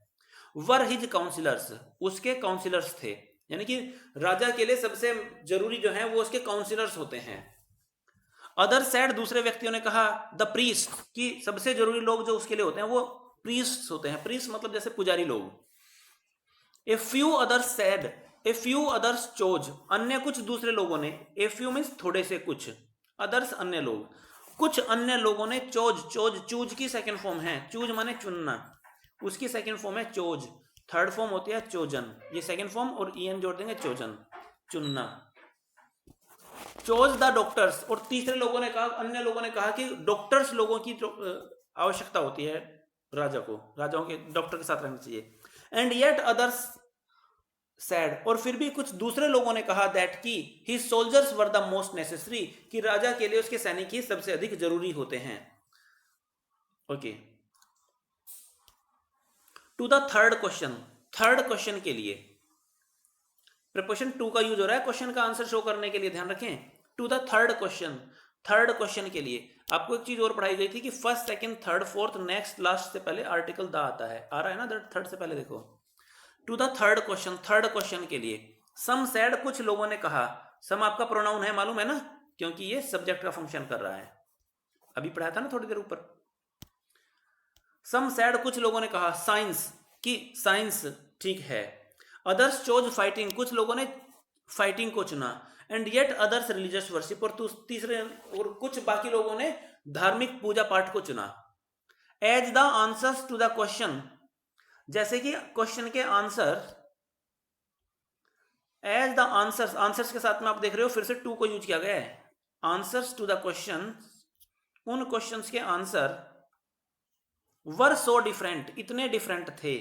वर हिज काउंसिलर्स, उसके काउंसिलर्स थे, यानी कि राजा के लिए सबसे जरूरी जो है वो उसके काउंसिलर्स होते हैं। अदर सैड, दूसरे व्यक्तियों ने कहा द प्रीस्ट, कि सबसे जरूरी लोग जो उसके लिए होते हैं वो प्रीस्ट होते हैं। प्रीस्ट मतलब जैसे पुजारी लोग। A few others sad, a few others chose, अन्य कुछ दूसरे लोगों ने, ए फ्यू मीन्स थोड़े से कुछ, अदर्स अन्य लोग, कुछ अन्य लोगों ने चोज, चोज चूज की सेकंड फॉर्म है, चूज माने चुनना, उसकी सेकंड फॉर्म है चोज, थर्ड फॉर्म होती है चोजन, ये सेकंड फॉर्म और ईएन जोड़ देंगे चोजन, चुनना। चोज द डॉक्टर्स, और तीसरे लोगों ने कहा, अन्य लोगों ने कहा कि डॉक्टर्स लोगों की आवश्यकता होती है राजा को, राजाओं के डॉक्टर के साथ रहना चाहिए। एंड येट अदर्स सैड, और फिर भी कुछ दूसरे लोगों ने कहा दैट की ही soldiers were the most necessary, कि राजा के लिए उसके सैनिक ही सबसे अधिक जरूरी होते हैं। Okay, to the third question, third question के लिए प्रीपोजिशन टू का यूज हो रहा है क्वेश्चन का आंसर शो करने के लिए, ध्यान रखें। To the third question, third question के लिए आपको एक चीज और पढ़ाई गई थी कि first, second, third, fourth, next, last से पहले आर्टिकल द आता है, आ रहा है ना थर्ड से पहले, देखो। To the third question, third question के लिए सम सैड, कुछ लोगों ने कहा, सम आपका प्रोनाउन है मालूम है ना, क्योंकि ये सब्जेक्ट का फंक्शन कर रहा है, अभी पढ़ाया था ना थोड़ी देर ऊपर। सम सैड, कुछ लोगों ने कहा साइंस, की साइंस ठीक है। अदर्स चोज फाइटिंग, कुछ लोगों ने फाइटिंग को चुना। And yet others religious worship, और तीसरे और कुछ बाकी लोगों ने धार्मिक पूजा पाठ को चुना। As the answers to the question, जैसे कि क्वेश्चन के answer, as the answers, answers के साथ में आप देख रहे हो फिर से टू को यूज किया गया है। आंसर्स टू द क्वेश्चन, उन क्वेश्चंस के आंसर वर सो डिफरेंट, इतने डिफरेंट थे।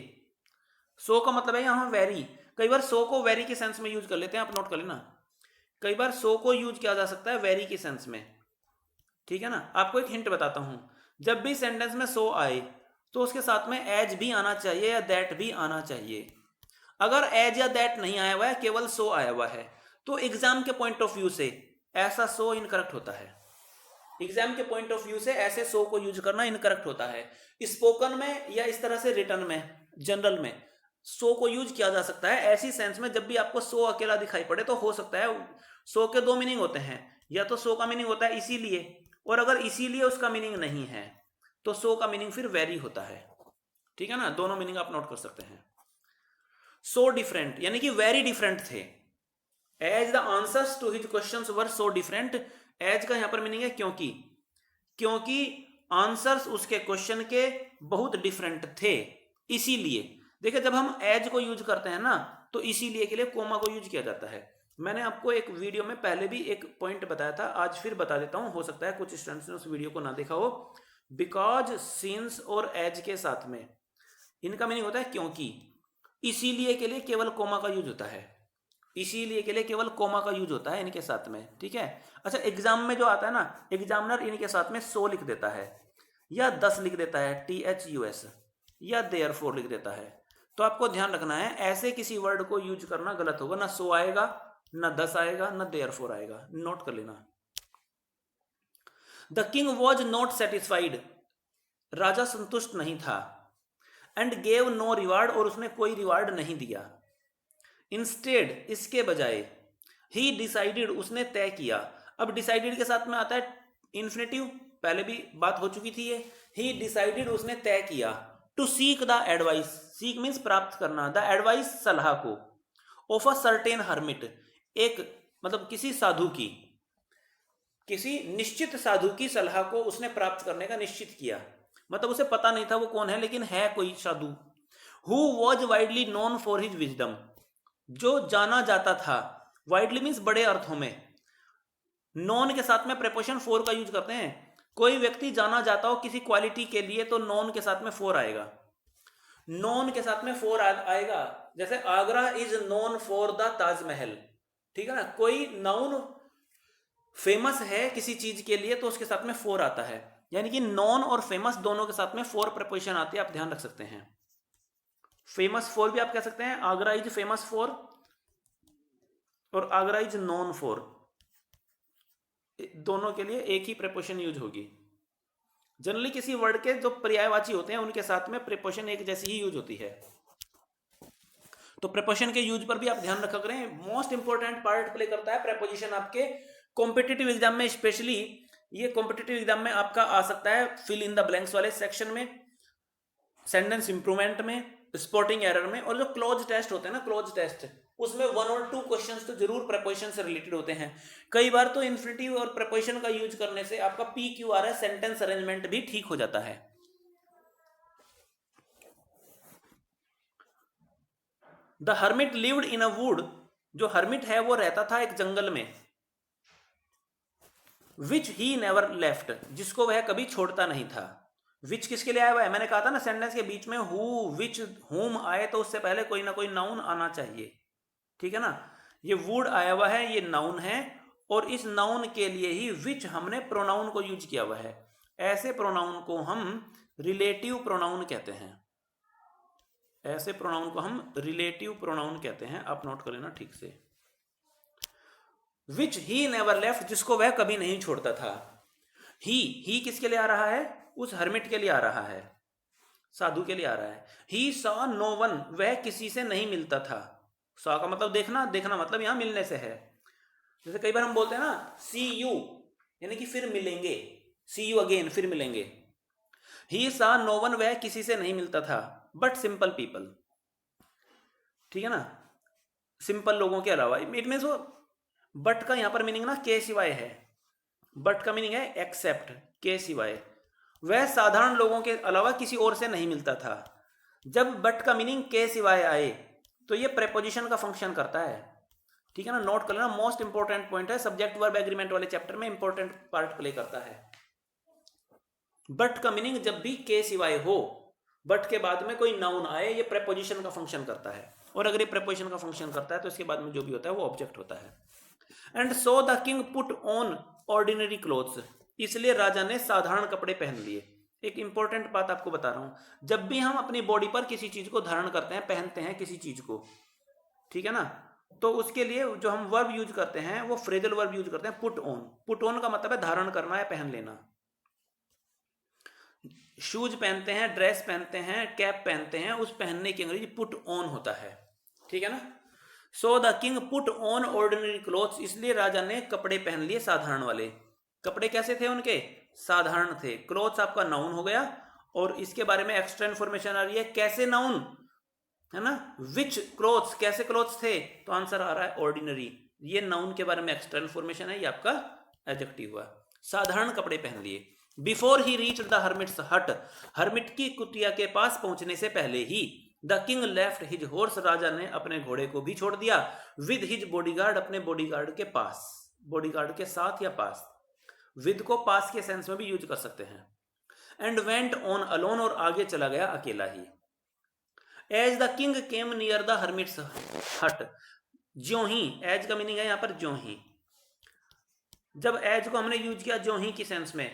सो का मतलब है यहां वेरी, कई बार सो को वेरी के सेंस में यूज कर लेते हैं, आप नोट कर लेना, कई बार सो को यूज किया जा सकता है वेरी के सेंस में, ठीक है ना। आपको एक हिंट बताता हूं, जब भी सेंटेंस में सो आए तो उसके साथ में एज भी आना चाहिए या दैट भी आना चाहिए। अगर एज या दैट नहीं आया हुआ है, केवल सो आया हुआ है, तो एग्जाम के पॉइंट ऑफ व्यू से ऐसा सो इनकरेक्ट होता है। एग्जाम के पॉइंट ऑफ व्यू से ऐसे सो को यूज करना इनकरेक्ट होता है। स्पोकन में या इस तरह से रिटन में, जनरल में सो को यूज किया जा सकता है ऐसी सेंस में, जब भी आपको सो अकेला दिखाई पड़े तो हो सकता है, सो के दो मीनिंग होते हैं, या तो सो का मीनिंग होता है इसीलिए, और अगर इसीलिए उसका मीनिंग नहीं है तो सो का मीनिंग फिर वेरी होता है, ठीक है ना। दोनों मीनिंग आप नोट कर सकते हैं। सो डिफरेंट यानी कि वेरी डिफरेंट थे। As the answers to his questions were so different, as का यहां पर मीनिंग है क्योंकि, क्योंकि आंसर्स उसके क्वेश्चन के बहुत डिफरेंट थे, इसीलिए। देखिए जब हम एज को यूज करते हैं ना तो इसीलिए के लिए कोमा को यूज किया जाता है। मैंने आपको एक वीडियो में पहले भी एक पॉइंट बताया था, आज फिर बता देता हूं, हो सकता है कुछ स्टूडेंट्स ने उस वीडियो को ना देखा हो। बिकॉज, सिंस और एज के साथ में इनका मीनिंग होता है क्योंकि, इसीलिए के लिए केवल कोमा का यूज होता है, इसीलिए के लिए केवल कोमा का यूज होता है इनके साथ में, ठीक है। अच्छा, एग्जाम में जो आता है ना, एग्जामिनर इनके साथ में सो लिख देता है या 10 लिख देता है, THUS, या देयरफॉर लिख देता है। तो आपको ध्यान रखना है ऐसे किसी वर्ड को यूज करना गलत होगा, ना सो आएगा, ना 10 आएगा, ना देयरफॉर आएगा, नोट कर लेना। The king was not satisfied, राजा संतुष्ट नहीं था। एंड गेव नो रिवार्ड, और उसने कोई रिवार्ड नहीं दिया। इंस्टेड, इसके बजाय, ही डिसाइडेड, उसने तय किया। अब डिसाइडेड के साथ में आता है इन्फिनेटिव, पहले भी बात हो चुकी थी ये। ही डिसाइडेड, उसने तय किया। To seek the advice, seek means प्राप्त करना, द एडवाइस सलाह को, ऑफ अ सर्टेन हर्मिट, एक मतलब किसी साधु की, किसी निश्चित साधु की सलाह को उसने प्राप्त करने का निश्चित किया। मतलब उसे पता नहीं था वो कौन है, लेकिन है कोई साधु। Who was widely known for his wisdom, जो जाना जाता था, वाइडली मीन्स बड़े अर्थों में, नॉन के साथ में प्रेपोजिशन फॉर का यूज करते हैं। कोई व्यक्ति जाना जाता हो किसी क्वालिटी के लिए तो नॉन के साथ में फॉर आएगा, नॉन के साथ में फॉर आएगा। जैसे Agra is known for the Taj Mahal, ठीक है ना। कोई नाउन फेमस है किसी चीज के लिए तो उसके साथ में फॉर आता है। यानी कि नॉन और फेमस दोनों के साथ में फॉर प्रपोजिशन आती है, आप ध्यान रख सकते हैं। फेमस फॉर भी आप कह सकते हैं, आगरा इज फेमस फॉर, और आगरा इज नॉन फॉर, दोनों के लिए एक ही प्रपोजिशन यूज होगी। जनरली किसी वर्ड के जो पर्यायवाची होते हैं उनके साथ में प्रीपोजिशन एक जैसी ही यूज होती है। तो प्रीपोजिशन के यूज पर भी आप ध्यान रखा करें, मोस्ट इंपॉर्टेंट पार्ट प्ले करता है प्रीपोजिशन आपके कॉम्पिटिटिव एग्जाम में। स्पेशली ये कॉम्पिटिटिव एग्जाम में आपका आ सकता है फिल इन द ब्लैंक्स वाले सेक्शन में, सेंटेंस इंप्रूवमेंट में, स्पॉटिंग एरर में, और जो क्लोज टेस्ट होते हैं ना, क्लोज टेस्ट, उसमें 1 और 2 क्वेश्चंस तो जरूर प्रीपोजिशन से रिलेटेड होते हैं। कई बार तो इन्फिनिटिव और प्रीपोजिशन का यूज करने से आपका PQR सेंटेंस अरेंजमेंट भी ठीक हो जाता है। The hermit lived in a would, जो हर्मिट है वो रहता था एक जंगल में। विच ही नेवर लेफ्ट, जिसको वह कभी छोड़ता नहीं था। विच किसके लिए आया हुआ है, मैंने कहा था ना सेंटेंस के बीच में हु विच हुम आए तो उससे पहले कोई ना कोई नाउन आना चाहिए, ठीक है ना। ये वुड आया हुआ है, ये नाउन है, और इस नाउन के लिए ही विच हमने प्रोनाउन को यूज किया हुआ है। ऐसे प्रोनाउन को हम रिलेटिव प्रोनाउन कहते हैं, ऐसे प्रोनाउन को हम रिलेटिव प्रोनाउन कहते हैं, आप नोट कर लेना ठीक से। विच ही नेवर लेफ्ट, जिसको वह कभी नहीं छोड़ता था। ही किसके लिए आ रहा है, उस हर्मिट के लिए आ रहा है, साधु के लिए आ रहा है। ही सॉ नो वन, वह किसी से नहीं मिलता था। सॉ का मतलब देखना, देखना मतलब यहां मिलने से है। जैसे कई बार हम बोलते हैं ना सी यू, यानी कि फिर मिलेंगे, सी यू अगेन, फिर मिलेंगे। ही सॉ नो वन, वह किसी से नहीं मिलता था, बट सिंपल पीपल, ठीक है ना, सिंपल लोगों के अलावा। इट मीन्स वो बट का यहां पर मीनिंग ना के सिवाय है, बट का मीनिंग है एक्सेप्ट, के सिवाय। वह साधारण लोगों के अलावा किसी और से नहीं मिलता था। जब बट का मीनिंग के सिवाय आए तो ये प्रेपोजिशन का फंक्शन करता है, ठीक है ना, नोट कर लेना, मोस्ट इंपॉर्टेंट पॉइंट है, सब्जेक्ट वर्ब एग्रीमेंट वाले चैप्टर में इंपॉर्टेंट पार्ट प्ले करता है। बट का मीनिंग जब भी के सिवाय हो, बट के बाद में कोई नाउन आए, ये प्रेपोजिशन का फंक्शन करता है, और अगर ये प्रेपोजिशन का फंक्शन करता है तो इसके बाद में जो भी होता है वो ऑब्जेक्ट होता है। And so the king put on ordinary clothes, इसलिए राजा ने साधारण कपड़े पहन लिए। एक इंपॉर्टेंट बात आपको बता रहा हूं, जब भी हम अपनी बॉडी पर किसी चीज को धारण करते हैं, पहनते हैं किसी चीज को, ठीक है ना, तो उसके लिए जो हम वर्ब यूज करते हैं वो फ्रेजल वर्ब यूज करते हैं, पुट ऑन। पुट ऑन का मतलब है धारण करना या पहन लेना। शूज पहनते हैं, ड्रेस पहनते हैं, कैप पहनते हैं, उस पहनने की अंग्रेजी पुट ऑन होता है, ठीक है ना। So the king put on ordinary clothes, इसलिए राजा ने कपड़े पहन लिए साधारण वाले। कपड़े कैसे थे उनके, साधारण थे। क्लोथ्स आपका नाउन हो गया, और इसके बारे में एक्स्ट्रा इन्फॉर्मेशन आ रही है, कैसे नाउन है ना, विच क्लोथ्स, कैसे क्लोथ्स थे, तो आंसर आ रहा है ऑर्डिनरी। ये नाउन के बारे में एक्स्ट्रा इन्फॉर्मेशन है, ये आपका एडजेक्टिव हुआ, साधारण कपड़े पहन लिए। Before he reach the hermit's hut, hermit की कुटिया के पास पहुंचने से पहले ही, the king left his horse, राजा ने अपने घोड़े को भी छोड़ दिया, विद हिज बॉडीगार्ड, अपने बॉडीगार्ड के पास, बॉडीगार्ड के साथ या पास, विद को पास के सेंस में भी यूज कर सकते हैं। एंड वेंट ऑन अलोन, और आगे चला गया अकेला ही। As the king came near the hermit's hut, ज्यों ही, एज का मीनिंग है यहां पर ज्यों ही। जब एज को हमने यूज किया ज्यों ही की सेंस में,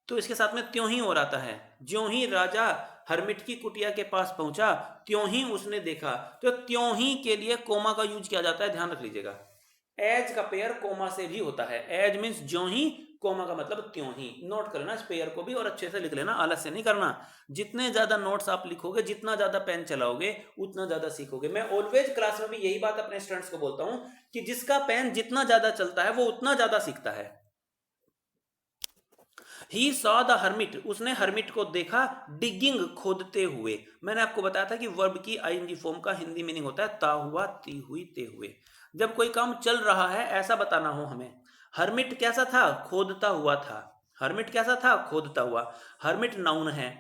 तो इसके साथ में त्यों ही हो रहा है। ज्यों ही राजा हर्मिट की कुटिया के पास पहुंचा, त्यों ही उसने देखा, तो त्यों ही के लिए कोमा का यूज किया जाता है, ध्यान रख लीजिएगा। एज का पेयर कोमा से भी होता है, एज मीन्स ज्यों ही, कोमा का मतलब त्यों ही। नोट कर लेना इस पेयर को भी, और अच्छे से लिख लेना, आलस से नहीं करना। जितने ज्यादा नोट्स आप लिखोगे, जितना ज्यादा पेन चलाओगे, उतना ज्यादा सीखोगे। मैं ऑलवेज क्लास में भी यही बात अपने स्टूडेंट्स को बोलता हूं कि जिसका पेन जितना ज्यादा चलता है वो उतना ज्यादा सीखता है। ही सॉ द हर्मिट, उसने हर्मिट को देखा, डिगिंग, खोदते हुए। मैंने आपको बताया था कि वर्ब की आईएनजी फॉर्म का हिंदी मीनिंग होता है ता हुआ, ती हुई, ते हुए। जब कोई काम चल रहा है ऐसा बताना हो हमें। हर्मिट कैसा था, खोदता हुआ था। हर्मिट कैसा था, खोदता हुआ। हर्मिट नाउन है,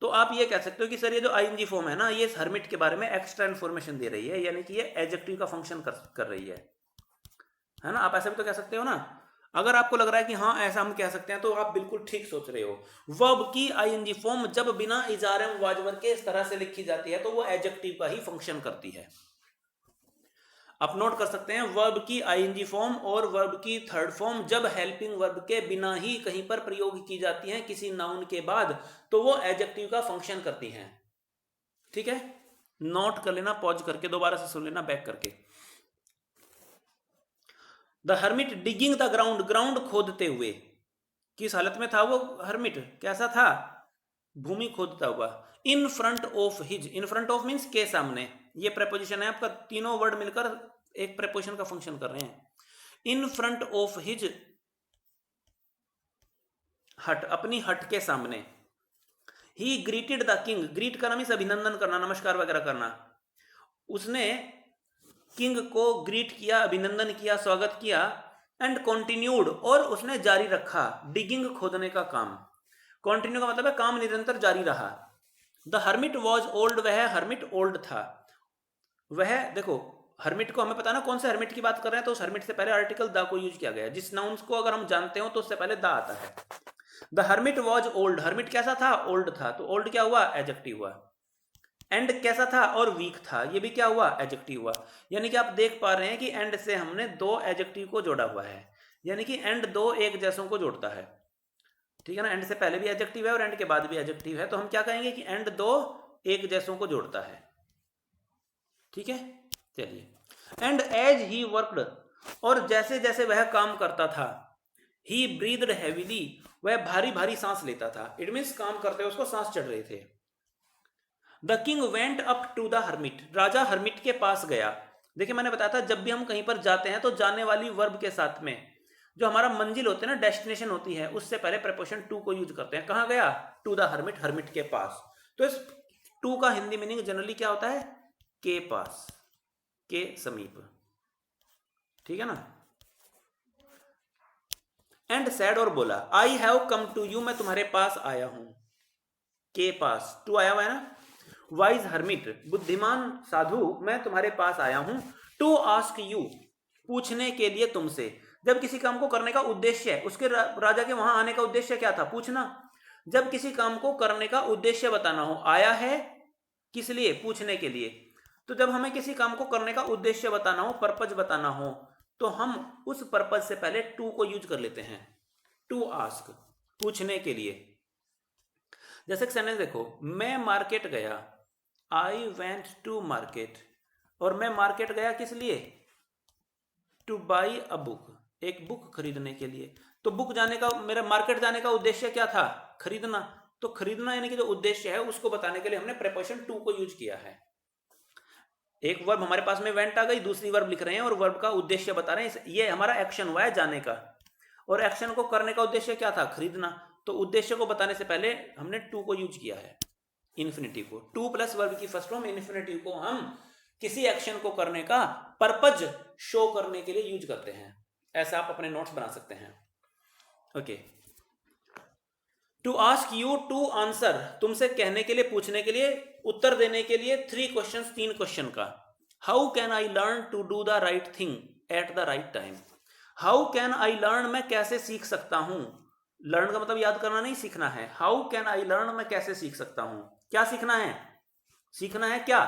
तो आप ये कह सकते हो कि सर ये जो आईएनजी फॉर्म है ना, ये हर्मिट के बारे में एक्स्ट्रा इन्फॉर्मेशन दे रही है, यानी कि ये एडजेक्टिव का फंक्शन कर रही है ना। आप ऐसा भी तो कह सकते हो ना। अगर आपको लग रहा है कि हाँ ऐसा हम कह सकते हैं, तो आप बिल्कुल ठीक सोच रहे हो। वर्ब की आईएनजी फॉर्म जब बिना इजारे वाजवर के इस तरह से लिखी जाती है तो वो एडजेक्टिव का ही फंक्शन करती है। आप नोट कर सकते हैं वर्ब की आईएनजी फॉर्म और वर्ब की थर्ड फॉर्म जब हेल्पिंग वर्ब के बिना ही कहीं पर प्रयोग की जाती हैं किसी नाउन के बाद, तो वो एडजेक्टिव का फंक्शन करती हैं। ठीक है, नोट कर लेना, पॉज करके दोबारा से सुन लेना बैक करके। The hermit digging the ground, ground खोदते हुए, किस हालत में था वो हर्मिट, कैसा था, भूमि खोदता हुआ। In front of his, in front of means के सामने, ये प्रेपोजिशन है आपका, तीनों वर्ड मिलकर एक प्रेपोजिशन का फंक्शन कर रहे हैं। इन फ्रंट ऑफ हिज हट, अपनी हट के सामने। ही ग्रीटेड द किंग, ग्रीट करना मीन्स अभिनंदन करना, नमस्कार वगैरह करना। उसने किंग को ग्रीट किया, अभिनंदन किया, स्वागत किया। एंड कॉन्टिन्यूड, और उसने जारी रखा डिगिंग, खोदने का काम। कॉन्टिन्यू का मतलब है काम निरंतर जारी रहा। द हर्मिट वॉज ओल्ड, वह हर्मिट ओल्ड था। वह, देखो हर्मिट को हमें पता ना कौन से हर्मिट की बात कर रहे हैं, तो उस हर्मिट से पहले आर्टिकल द को यूज किया गया। जिस नाउन्स को अगर हम जानते हो तो उससे पहले द आता है। The hermit was old, hermit कैसा था, ओल्ड था, तो ओल्ड क्या हुआ, एडजेक्टिव हुआ। एंड कैसा था, और वीक था, ये भी क्या हुआ, एडजेक्टिव हुआ। यानी कि आप देख पा रहे हैं कि एंड से हमने दो एडजेक्टिव को जोड़ा हुआ है, यानी कि एंड दो एक जैसों को जोड़ता है। ठीक है ना, एंड से पहले भी एडजेक्टिव है और एंड के बाद भी एडजेक्टिव है, तो हम क्या कहेंगे कि एंड दो एक जैसों को जोड़ता है। ठीक है, चलिए। एंड एज ही वर्कड, और जैसे जैसे वह काम करता था, ही ब्रीथड हैवीली, वह भारी भारी सांस लेता था। इट मीन्स काम करते हुए उसको सांस चढ़ रहे थे। The king went up to the hermit, राजा हर्मिट के पास गया। देखिए मैंने बताया था जब भी हम कहीं पर जाते हैं तो जाने वाली वर्ब के साथ में जो हमारा मंजिल होती है ना, डेस्टिनेशन होती है, उससे पहले प्रीपोजिशन टू को यूज करते हैं। कहां गया, टू द हर्मिट, हर्मिट के पास। तो इस टू का हिंदी मीनिंग जनरली क्या होता है, के पास, के समीप। ठीक है ना। एंड सैड, और बोला, I have come to you, मैं तुम्हारे पास आया हूं। के पास टू आया हुआ है ना। वाइज हर्मिट, बुद्धिमान साधु, मैं तुम्हारे पास आया हूं। टू आस्क यू, पूछने के लिए तुमसे। जब किसी काम को करने का उद्देश्य है, उसके राजा के वहां आने का उद्देश्य क्या था, पूछना। जब किसी काम को करने का उद्देश्य बताना हो, आया है किस लिए, पूछने के लिए। तो जब हमें किसी काम को करने का उद्देश्य बताना हो, पर्पज बताना हो, तो हम उस पर्पज से पहले टू को यूज कर लेते हैं। टू आस्क, पूछने के लिए। जैसे सेंटेंस देखो, मैं मार्केट गया, आई वेंट टू मार्केट, और मैं मार्केट गया किस लिए, टू बाई अ बुक, एक बुक खरीदने के लिए। तो बुक जाने का, मेरा मार्केट जाने का उद्देश्य क्या था, खरीदना। तो खरीदना यानी कि जो उद्देश्य है उसको बताने के लिए हमने प्रीपोजिशन टू को यूज किया है। एक वर्ब हमारे पास में वेंट आ गई, दूसरी वर्ब लिख रहे हैं और वर्ब का उद्देश्य बता रहे हैं। ये हमारा एक्शन हुआ है जाने का, और एक्शन को करने का उद्देश्य क्या था, खरीदना। तो उद्देश्य को बताने से पहले हमने टू को यूज किया है, इन्फिनिटिव को। टू प्लस वर्ब की फर्स्ट फॉर्म इन्फिनिटिव को हम किसी एक्शन को करने का पर्पज शो करने के लिए यूज करते हैं। ऐसा आप अपने नोट्स बना सकते हैं। Okay. To ask you to answer, तुमसे कहने के लिए, पूछने के लिए, उत्तर देने के लिए। थ्री क्वेश्चंस, तीन क्वेश्चन का। How can I learn to do the right thing at the right time. How can I learn, मैं कैसे सीख सकता हूं। लर्न का मतलब याद करना नहीं, सीखना है। हाउ कैन आई लर्न, मैं कैसे सीख सकता हूं। क्या सीखना है, सीखना है क्या,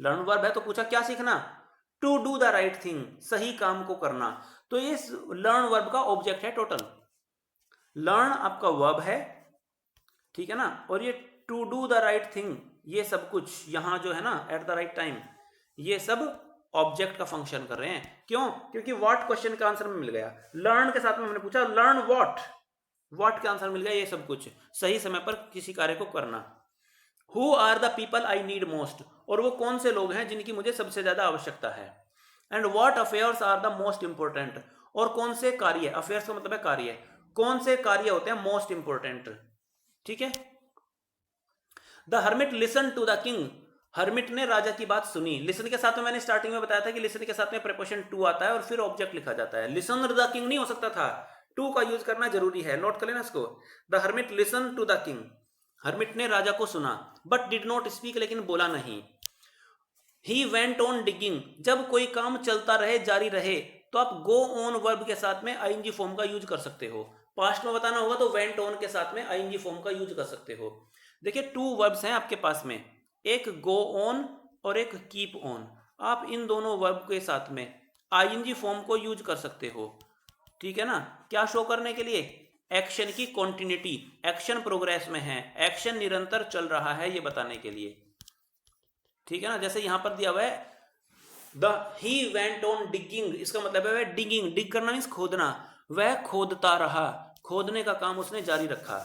लर्न वर्ब है तो पूछा क्या सीखना, to do the right thing, सही काम को करना। तो इस लर्न वर्ब का ऑब्जेक्ट है टोटल। लर्न आपका वर्ब है, ठीक है ना, और ये to do the right thing, ये सब कुछ यहां जो है ना, एट द राइट टाइम, ये सब ऑब्जेक्ट का फंक्शन कर रहे हैं। क्यों, क्योंकि व्हाट क्वेश्चन का आंसर में मिल गया। लर्न के साथ में हमने पूछा लर्न व्हाट, व्हाट का आंसर मिल गया। ये सब कुछ सही समय पर किसी कार्य को करना। Who are the people I need most, और वो कौन से लोग हैं जिनकी मुझे सबसे ज्यादा आवश्यकता है। And what affairs are the most important, और कौन से कार्य, अफेयर्स का मतलब है कार्य, कौन से कार्य होते हैं मोस्ट इंपोर्टेंट। ठीक है। The hermit listen to the king, hermit ने राजा की बात सुनी। लिसन के साथ में मैंने स्टार्टिंग में बताया था कि लिसन के साथ में प्रीपोजिशन टू आता है और फिर ऑब्जेक्ट लिखा जाता है। लिसन द किंग नहीं हो सकता था, टू का यूज करना जरूरी है, नोट कर लेना इसको। The hermit listen to the king, hermit ने राजा को सुना, बट डिड नॉट स्पीक, लेकिन बोला नहीं। ही वेंट ऑन डिगिंग, जब कोई काम चलता रहे, जारी रहे, तो आप गो ऑन वर्ब के साथ में आईएनजी फॉर्म का यूज कर सकते हो। पास्ट में बताना होगा तो वेंट ऑन के साथ में आईएनजी फॉर्म का यूज कर सकते हो। देखिए टू वर्ब्स हैं आपके पास में, एक गो ऑन और एक कीप ऑन। आप इन दोनों वर्ब के साथ में आईएनजी फॉर्म को यूज कर सकते हो, ठीक है ना। क्या शो करने के लिए? एक्शन की कॉन्टिन्यूटी, एक्शन प्रोग्रेस में है, एक्शन निरंतर चल रहा है, ये बताने के लिए, ठीक है ना। जैसे यहां पर दिया हुआ है the he went on digging, इसका मतलब है वह डिगिंग, डिग करना मीन्स खोदना, वह खोदता रहा, खोदने का काम उसने जारी रखा।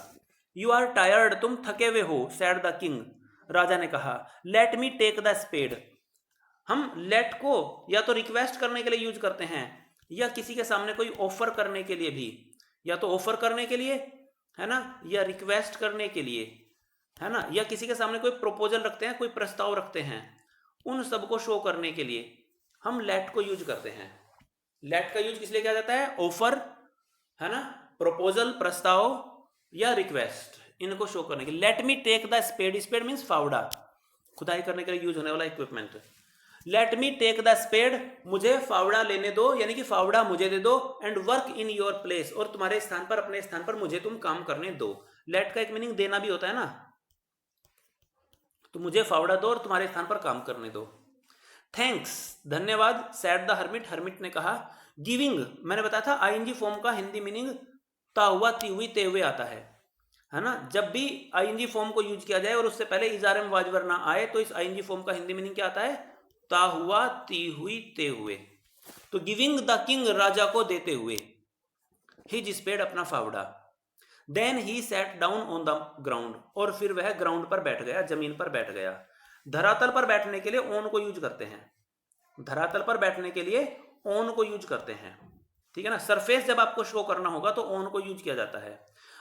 यू आर टायर्ड, तुम थके हुए हो, सैड द किंग, राजा ने कहा। Let me take the spade, हम लेट को या तो रिक्वेस्ट करने के लिए यूज करते हैं या किसी के सामने कोई ऑफर करने के लिए भी, या तो ऑफर करने के लिए है ना, या रिक्वेस्ट करने के लिए है ना, या किसी के सामने कोई प्रपोजल रखते हैं, कोई प्रस्ताव रखते हैं, उन सब को शो करने के लिए हम लेट को यूज करते हैं। लेट का यूज किस लिए किया जाता है? ऑफर है ना, प्रपोजल, प्रस्ताव या रिक्वेस्ट, इनको शो करने के लिए। Let me take the spade, spade means फावड़ा, खुदाई करने के लिए यूज होने वाला equipment. Let me take the spade, मुझे फावड़ा लेने दो, यानी कि फावड़ा मुझे दे दो, and work in your place, और तुम्हारे स्थान पर, अपने स्थान पर मुझे तुम काम करने दो। लेट का एक मीनिंग देना भी होता है ना, तो मुझे फावड़ा दो और तुम्हारे स्थान पर काम करने दो। थैंक्स, धन्यवाद, सैड द हर्मिट, हर्मिट ने कहा। गिविंग, मैंने बताया था आईएनजी फॉर्म का हिंदी मीनिंग ता हुआ, ती हुई, ते हुए आता है ना। जब भी आईएनजी फॉर्म को यूज किया जाए और उससे पहले इजारम वाजवर ना आए तो इस आईएनजी फॉर्म का हिंदी मीनिंग क्या आता है? ता हुआ, ती हुई, ते हुए। तो गिविंग द किंग, राजा को देते हुए, हिज स्पेड, अपना फावड़ा। Then he sat down on the ground, और फिर वह ग्राउंड पर बैठ गया, जमीन पर बैठ गया। धरातल पर बैठने के लिए ऑन को यूज करते हैं, धरातल पर बैठने के लिए ऑन को यूज करते हैं, ठीक है ना। सरफेस जब आपको शो करना होगा तो ऑन को यूज किया जाता है।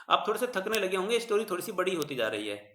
आप थोड़े से थकने लगे होंगे, स्टोरी थोड़ी सी बड़ी होती जा रही है।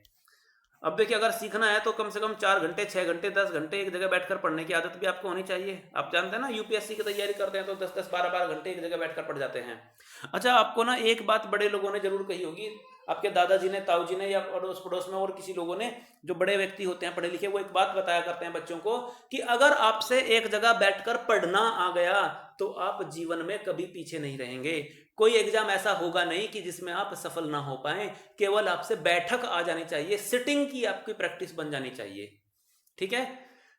अब देखिए, अगर सीखना है तो कम से कम 4 घंटे, 6 घंटे, 10 घंटे एक जगह बैठकर पढ़ने की आदत भी आपको होनी चाहिए। आप जानते हैं ना, यूपीएससी की तैयारी करते हैं तो 10-10, 12-12 घंटे एक जगह बैठकर पढ़ जाते हैं। अच्छा, आपको ना एक बात बड़े लोगों ने जरूर कही होगी, आपके दादाजी ने, ताऊ जी ने, या अड़ोस पड़ोस में और किसी लोगों ने, जो बड़े व्यक्ति होते हैं, पढ़े लिखे, वो एक बात बताया करते हैं बच्चों को कि अगर आपसे एक जगह बैठकर पढ़ना आ गया तो आप जीवन में कभी पीछे नहीं रहेंगे। कोई एग्जाम ऐसा होगा नहीं कि जिसमें आप सफल ना हो पाए, केवल आपसे बैठक आ जानी चाहिए, सिटिंग की आपकी प्रैक्टिस बन जानी चाहिए, ठीक है।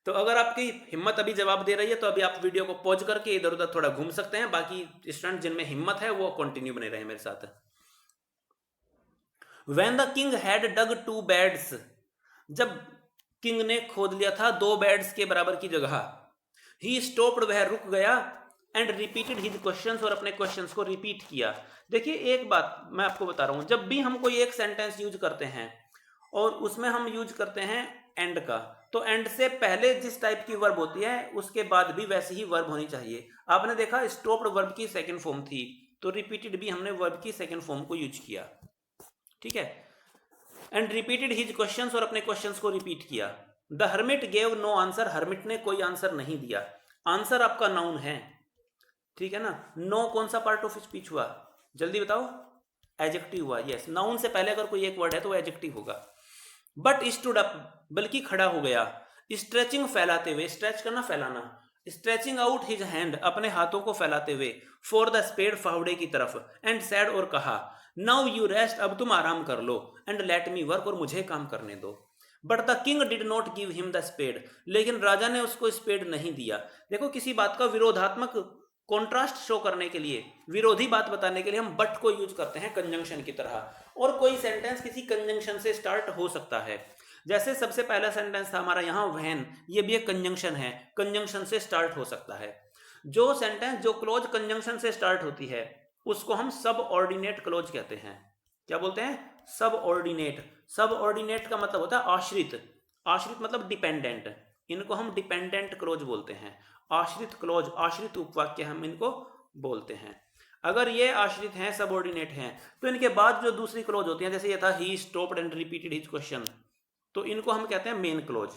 तो अगर आपकी हिम्मत अभी जवाब दे रही है तो अभी आप वीडियो को पॉज करके इधर उधर थोड़ा घूम सकते हैं, बाकी स्टूडेंट जिनमें हिम्मत है वो कंटिन्यू बने रहे मेरे साथ। When the king had dug 2 beds, जब किंग ने खोद लिया था 2 बेड्स के बराबर की जगह, ही स्टॉप्ड, वह रुक गया, एंड रिपीटेड हिज क्वेश्चंस, और अपने क्वेश्चंस को रिपीट किया। देखिए, एक बात मैं आपको बता रहा हूं, जब भी हम कोई एक सेंटेंस यूज करते हैं और उसमें हम यूज करते हैं एंड का, तो एंड से पहले जिस टाइप की वर्ब होती है उसके बाद भी वैसी ही वर्ब होनी चाहिए। आपने देखा, स्टॉप्ड वर्ब की सेकंड फॉर्म थी, तो रिपीटेड भी हमने वर्ब की सेकंड फॉर्म को यूज किया, ठीक है। एंड रिपीटेड हिज क्वेश्चंस, और अपने क्वेश्चंस को रिपीट किया। The hermit gave no answer, hermit ने कोई आंसर नहीं दिया। आंसर आपका नाउन है, ठीक है ना। नो कौन सा पार्ट ऑफ स्पीच हुआ? जल्दी बताओ। एडजेक्टिव हुआ, यस। नाउन से पहले अगर कोई एक वर्ड है तो वो एडजेक्टिव होगा। बट स्टूड अप, बल्कि खड़ा हो गया। स्ट्रेचिंग, फैलाते हुए, स्ट्रेच करना, फैलाना। स्ट्रेचिंग आउट हिज हैंड, अपने हाथों को फैलाते हुए, फॉर द स्पेड, फावड़े की तरफ। एंड सैड, और कहा, नाउ यू रेस्ट, अब तुम आराम कर लो, एंड लेट मी वर्क, और मुझे काम करने दो। But the king did not give him the spade, लेकिन राजा ने उसको स्पेड नहीं दिया। देखो, किसी बात का विरोधात्मक कॉन्ट्रास्ट शो करने के लिए, विरोधी बात बताने के लिए हम बट को यूज करते हैं कंजंक्शन की तरह, और कोई सेंटेंस किसी कंजंक्शन से स्टार्ट हो सकता है। जैसे सबसे पहला सेंटेंस था हमारा यहाँ व्हेन, ये भी एक कंजंक्शन है, कंजंक्शन से स्टार्ट हो सकता है। जो सेंटेंस, जो क्लोज कंजंक्शन से स्टार्ट होती है उसको हम सब ऑर्डिनेट क्लोज कहते हैं। क्या बोलते हैं? सब ऑर्डिनेट। सब ऑर्डिनेट का मतलब होता है आश्रित, आश्रित मतलब डिपेंडेंट, इनको हम डिपेंडेंट क्लोज बोलते हैं। आश्रित क्लोज, आश्रित उपवाक्य हम इनको बोलते हैं। अगर ये आश्रित हैं, सबऑर्डिनेट हैं, तो इनके बाद जो दूसरी क्लोज होती हैं, जैसे ये था he stopped and repeated his question, तो इनको हम कहते हैं मेन क्लोज,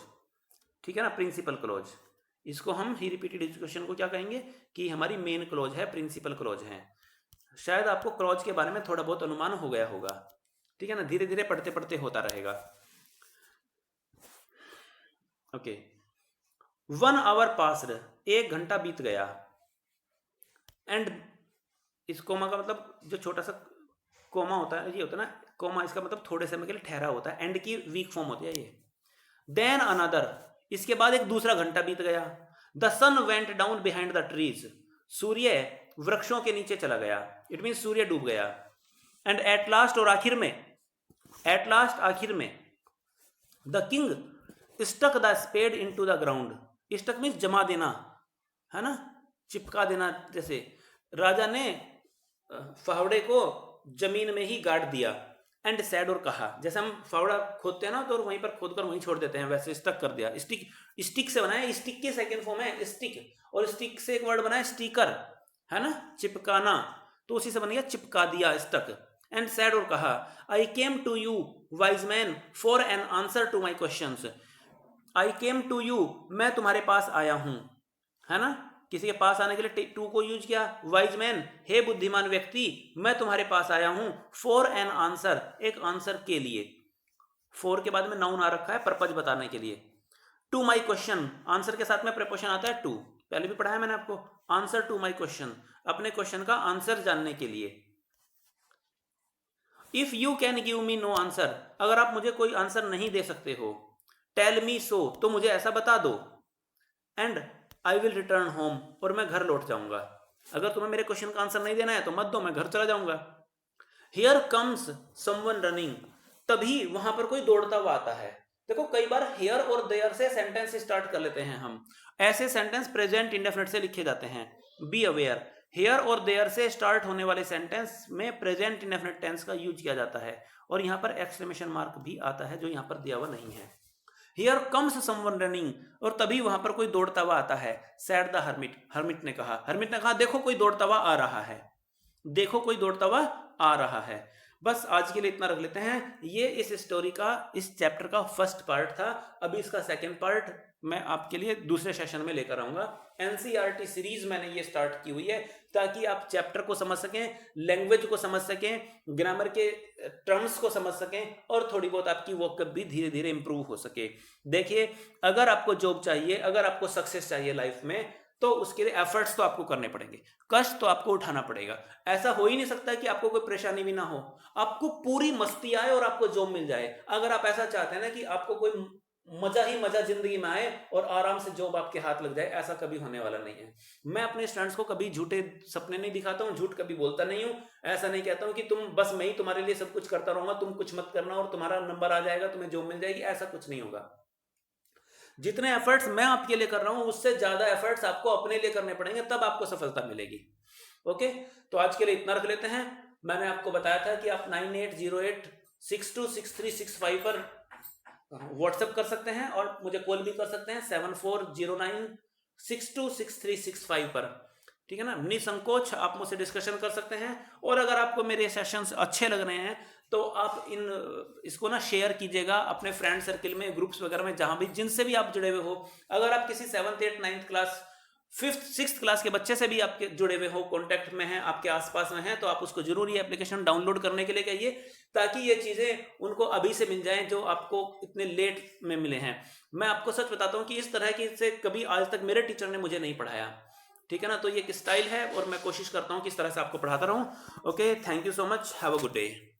ठीक है ना, प्रिंसिपल क्लोज। इसको हम ही रिपीटेड हिज क्वेश्चन को क्या कहेंगे कि हमारी मेन क्लोज है, प्रिंसिपल क्लोज है। शायद आपको क्लोज के बारे में थोड़ा बहुत अनुमान हो गया होगा, ठीक है ना, धीरे धीरे पढ़ते पढ़ते होता रहेगा। ओके, 1 आवर पास्ड, 1 घंटा बीत गया। एंड, इस कोमा का मतलब जो छोटा सा कोमा होता है, ये होता है ना कोमा, इसका मतलब थोड़े समय के लिए ठहरा होता है, एंड की वीक फॉर्म होती है ये। देन अनदर, इसके बाद एक दूसरा घंटा बीत गया। The sun went down behind the trees, सूर्य वृक्षों के नीचे चला गया, इट मीन सूर्य डूब गया। एंड एट लास्ट, और आखिर में, एट लास्ट आखिर में, the king stuck the spade into the ground, stuck means जमा देना, है ना, चिपका देना, जैसे राजा ने फावड़े को जमीन में ही गाड़ दिया। एंड सैड, और कहा, जैसे हम फावड़ा खोदते हैं ना तो वहीं पर खोद कर वहीं छोड़ देते हैं, वैसे स्टक कर दिया। स्टिक, स्टिक से बना है, स्टिक की सेकंड फॉर्म है स्टिक, और स्टिक से एक वर्ड बना है स्टिकर, है ना, चिपकाना, तो उसी से बन गया चिपका दिया, स्टक। एंड सैड, और कहा, I came to you wise man for an answer to my questions, I came to you, मैं तुम्हारे पास आया हूं, है ना, किसी के पास आने के लिए टू को यूज किया। वाइज मैन, हे बुद्धिमान व्यक्ति, मैं तुम्हारे पास आया हूं, फॉर एन आंसर, एक आंसर के लिए, फॉर के बाद में नाउन आ रखा है पर्पज बताने के लिए। टू माई क्वेश्चन, आंसर के साथ में प्रीपोजिशन आता है टू, पहले भी पढ़ा है मैंने आपको, आंसर टू माई क्वेश्चन, अपने क्वेश्चन का आंसर जानने के लिए। If you can give me know answer, अगर आप मुझे कोई आंसर नहीं दे सकते हो, टेल मी सो, तो मुझे ऐसा बता दो। And I will return home, और मैं घर लौट जाऊंगा। अगर तुम्हें मेरे क्वेश्चन का आंसर नहीं देना है तो मत दो, मैं घर चला जाऊंगा। हियर कम्स समवन रनिंग, तभी वहां पर कोई दौड़ता हुआ आता है। देखो कई बार हियर और देयर से सेंटेंस स्टार्ट कर लेते हैं हम, ऐसे सेंटेंस प्रेजेंट इंडेफिनिट से लिखे जाते हैं, बी अवेयर। हियर और देयर से स्टार्ट होने वाले सेंटेंस में प्रेजेंट इंडेफिनिट टेंस का यूज किया जाता है, और यहां पर एक्सक्लेमेशन मार्क भी आता है जो यहां पर दिया हुआ नहीं है। हियर कम्स समवन रनिंग, और तभी वहां पर कोई दौड़ता हुआ आता है। सैड द हर्मिट, हर्मिट ने कहा देखो कोई दौड़ता हुआ आ रहा है, देखो कोई दौड़ता हुआ आ रहा है। बस आज के लिए इतना रख लेते हैं। ये इस स्टोरी का, इस चैप्टर का फर्स्ट पार्ट था। अभी इसका सेकंड पार्ट मैं आपके लिए दूसरे सेशन में लेकर आऊंगा। एनसीईआरटी सीरीज मैंने ये स्टार्ट की हुई है ताकि आप चैप्टर को समझ सकें, लैंग्वेज को समझ सकें, ग्रामर के टर्म्स को समझ सकें, और थोड़ी बहुत आपकी वोकैब भी धीरे धीरे इंप्रूव हो सके। देखिए, अगर आपको जॉब चाहिए, अगर आपको सक्सेस चाहिए लाइफ में, तो उसके लिए एफर्ट्स तो आपको करने पड़ेंगे, कष्ट तो आपको उठाना पड़ेगा। ऐसा हो ही नहीं सकता कि आपको कोई परेशानी भी ना हो, आपको पूरी मस्ती आए और आपको जॉब मिल जाए। अगर आप ऐसा चाहते हैं ना कि आपको कोई मजा ही मजा जिंदगी में आए और आराम से जॉब आपके हाथ लग जाए, ऐसा कभी होने वाला नहीं है। मैं अपने स्टूडेंट्स को कभी झूठे सपने नहीं दिखाता हूँ, झूठ कभी बोलता नहीं हूँ। ऐसा नहीं कहता हूँ कि तुम बस मैं ही तुम्हारे लिए सब कुछ करता रहूंगा, तुम कुछ मत करना और तुम्हारा नंबर आ जाएगा, तुम्हें जॉब मिल जाएगी, ऐसा कुछ नहीं होगा। जितने एफर्ट्स मैं आपके लिए कर रहा हूं उससे ज्यादा एफर्ट्स आपको अपने लिए करने पड़ेंगे, तब आपको सफलता मिलेगी। ओके, तो आज के लिए इतना रख लेते हैं। मैंने आपको बताया था कि आप 9808626365 पर व्हाट्सएप कर सकते हैं और मुझे कॉल भी कर सकते हैं 7409626365 पर, ठीक है ना। निसंकोच आप मुझसे डिस्कशन कर सकते हैं। और अगर आपको मेरे सेशंस अच्छे लग रहे हैं तो आप इसको ना शेयर कीजिएगा अपने फ्रेंड सर्किल में, ग्रुप्स वगैरह में, जहां भी जिनसे भी आप जुड़े हुए हो। अगर आप किसी 7th 8th 9th class 5th 6th class के बच्चे से भी आपके जुड़े हुए हो, कॉन्टैक्ट में हैं, आपके आसपास में हैं, तो आप उसको जरूर ये एप्लीकेशन डाउनलोड करने के लिए कहिए, ताकि ये चीजें उनको अभी से मिल जाएं जो आपको इतने लेट में मिले हैं। मैं आपको सच बताता हूँ कि इस तरह की से कभी आज तक मेरे टीचर ने मुझे नहीं पढ़ाया, ठीक है ना। तो ये एक स्टाइल है और मैं कोशिश करता हूँ कि इस तरह से आपको पढ़ाता रहूँ। Okay, thank you so much, have a good day.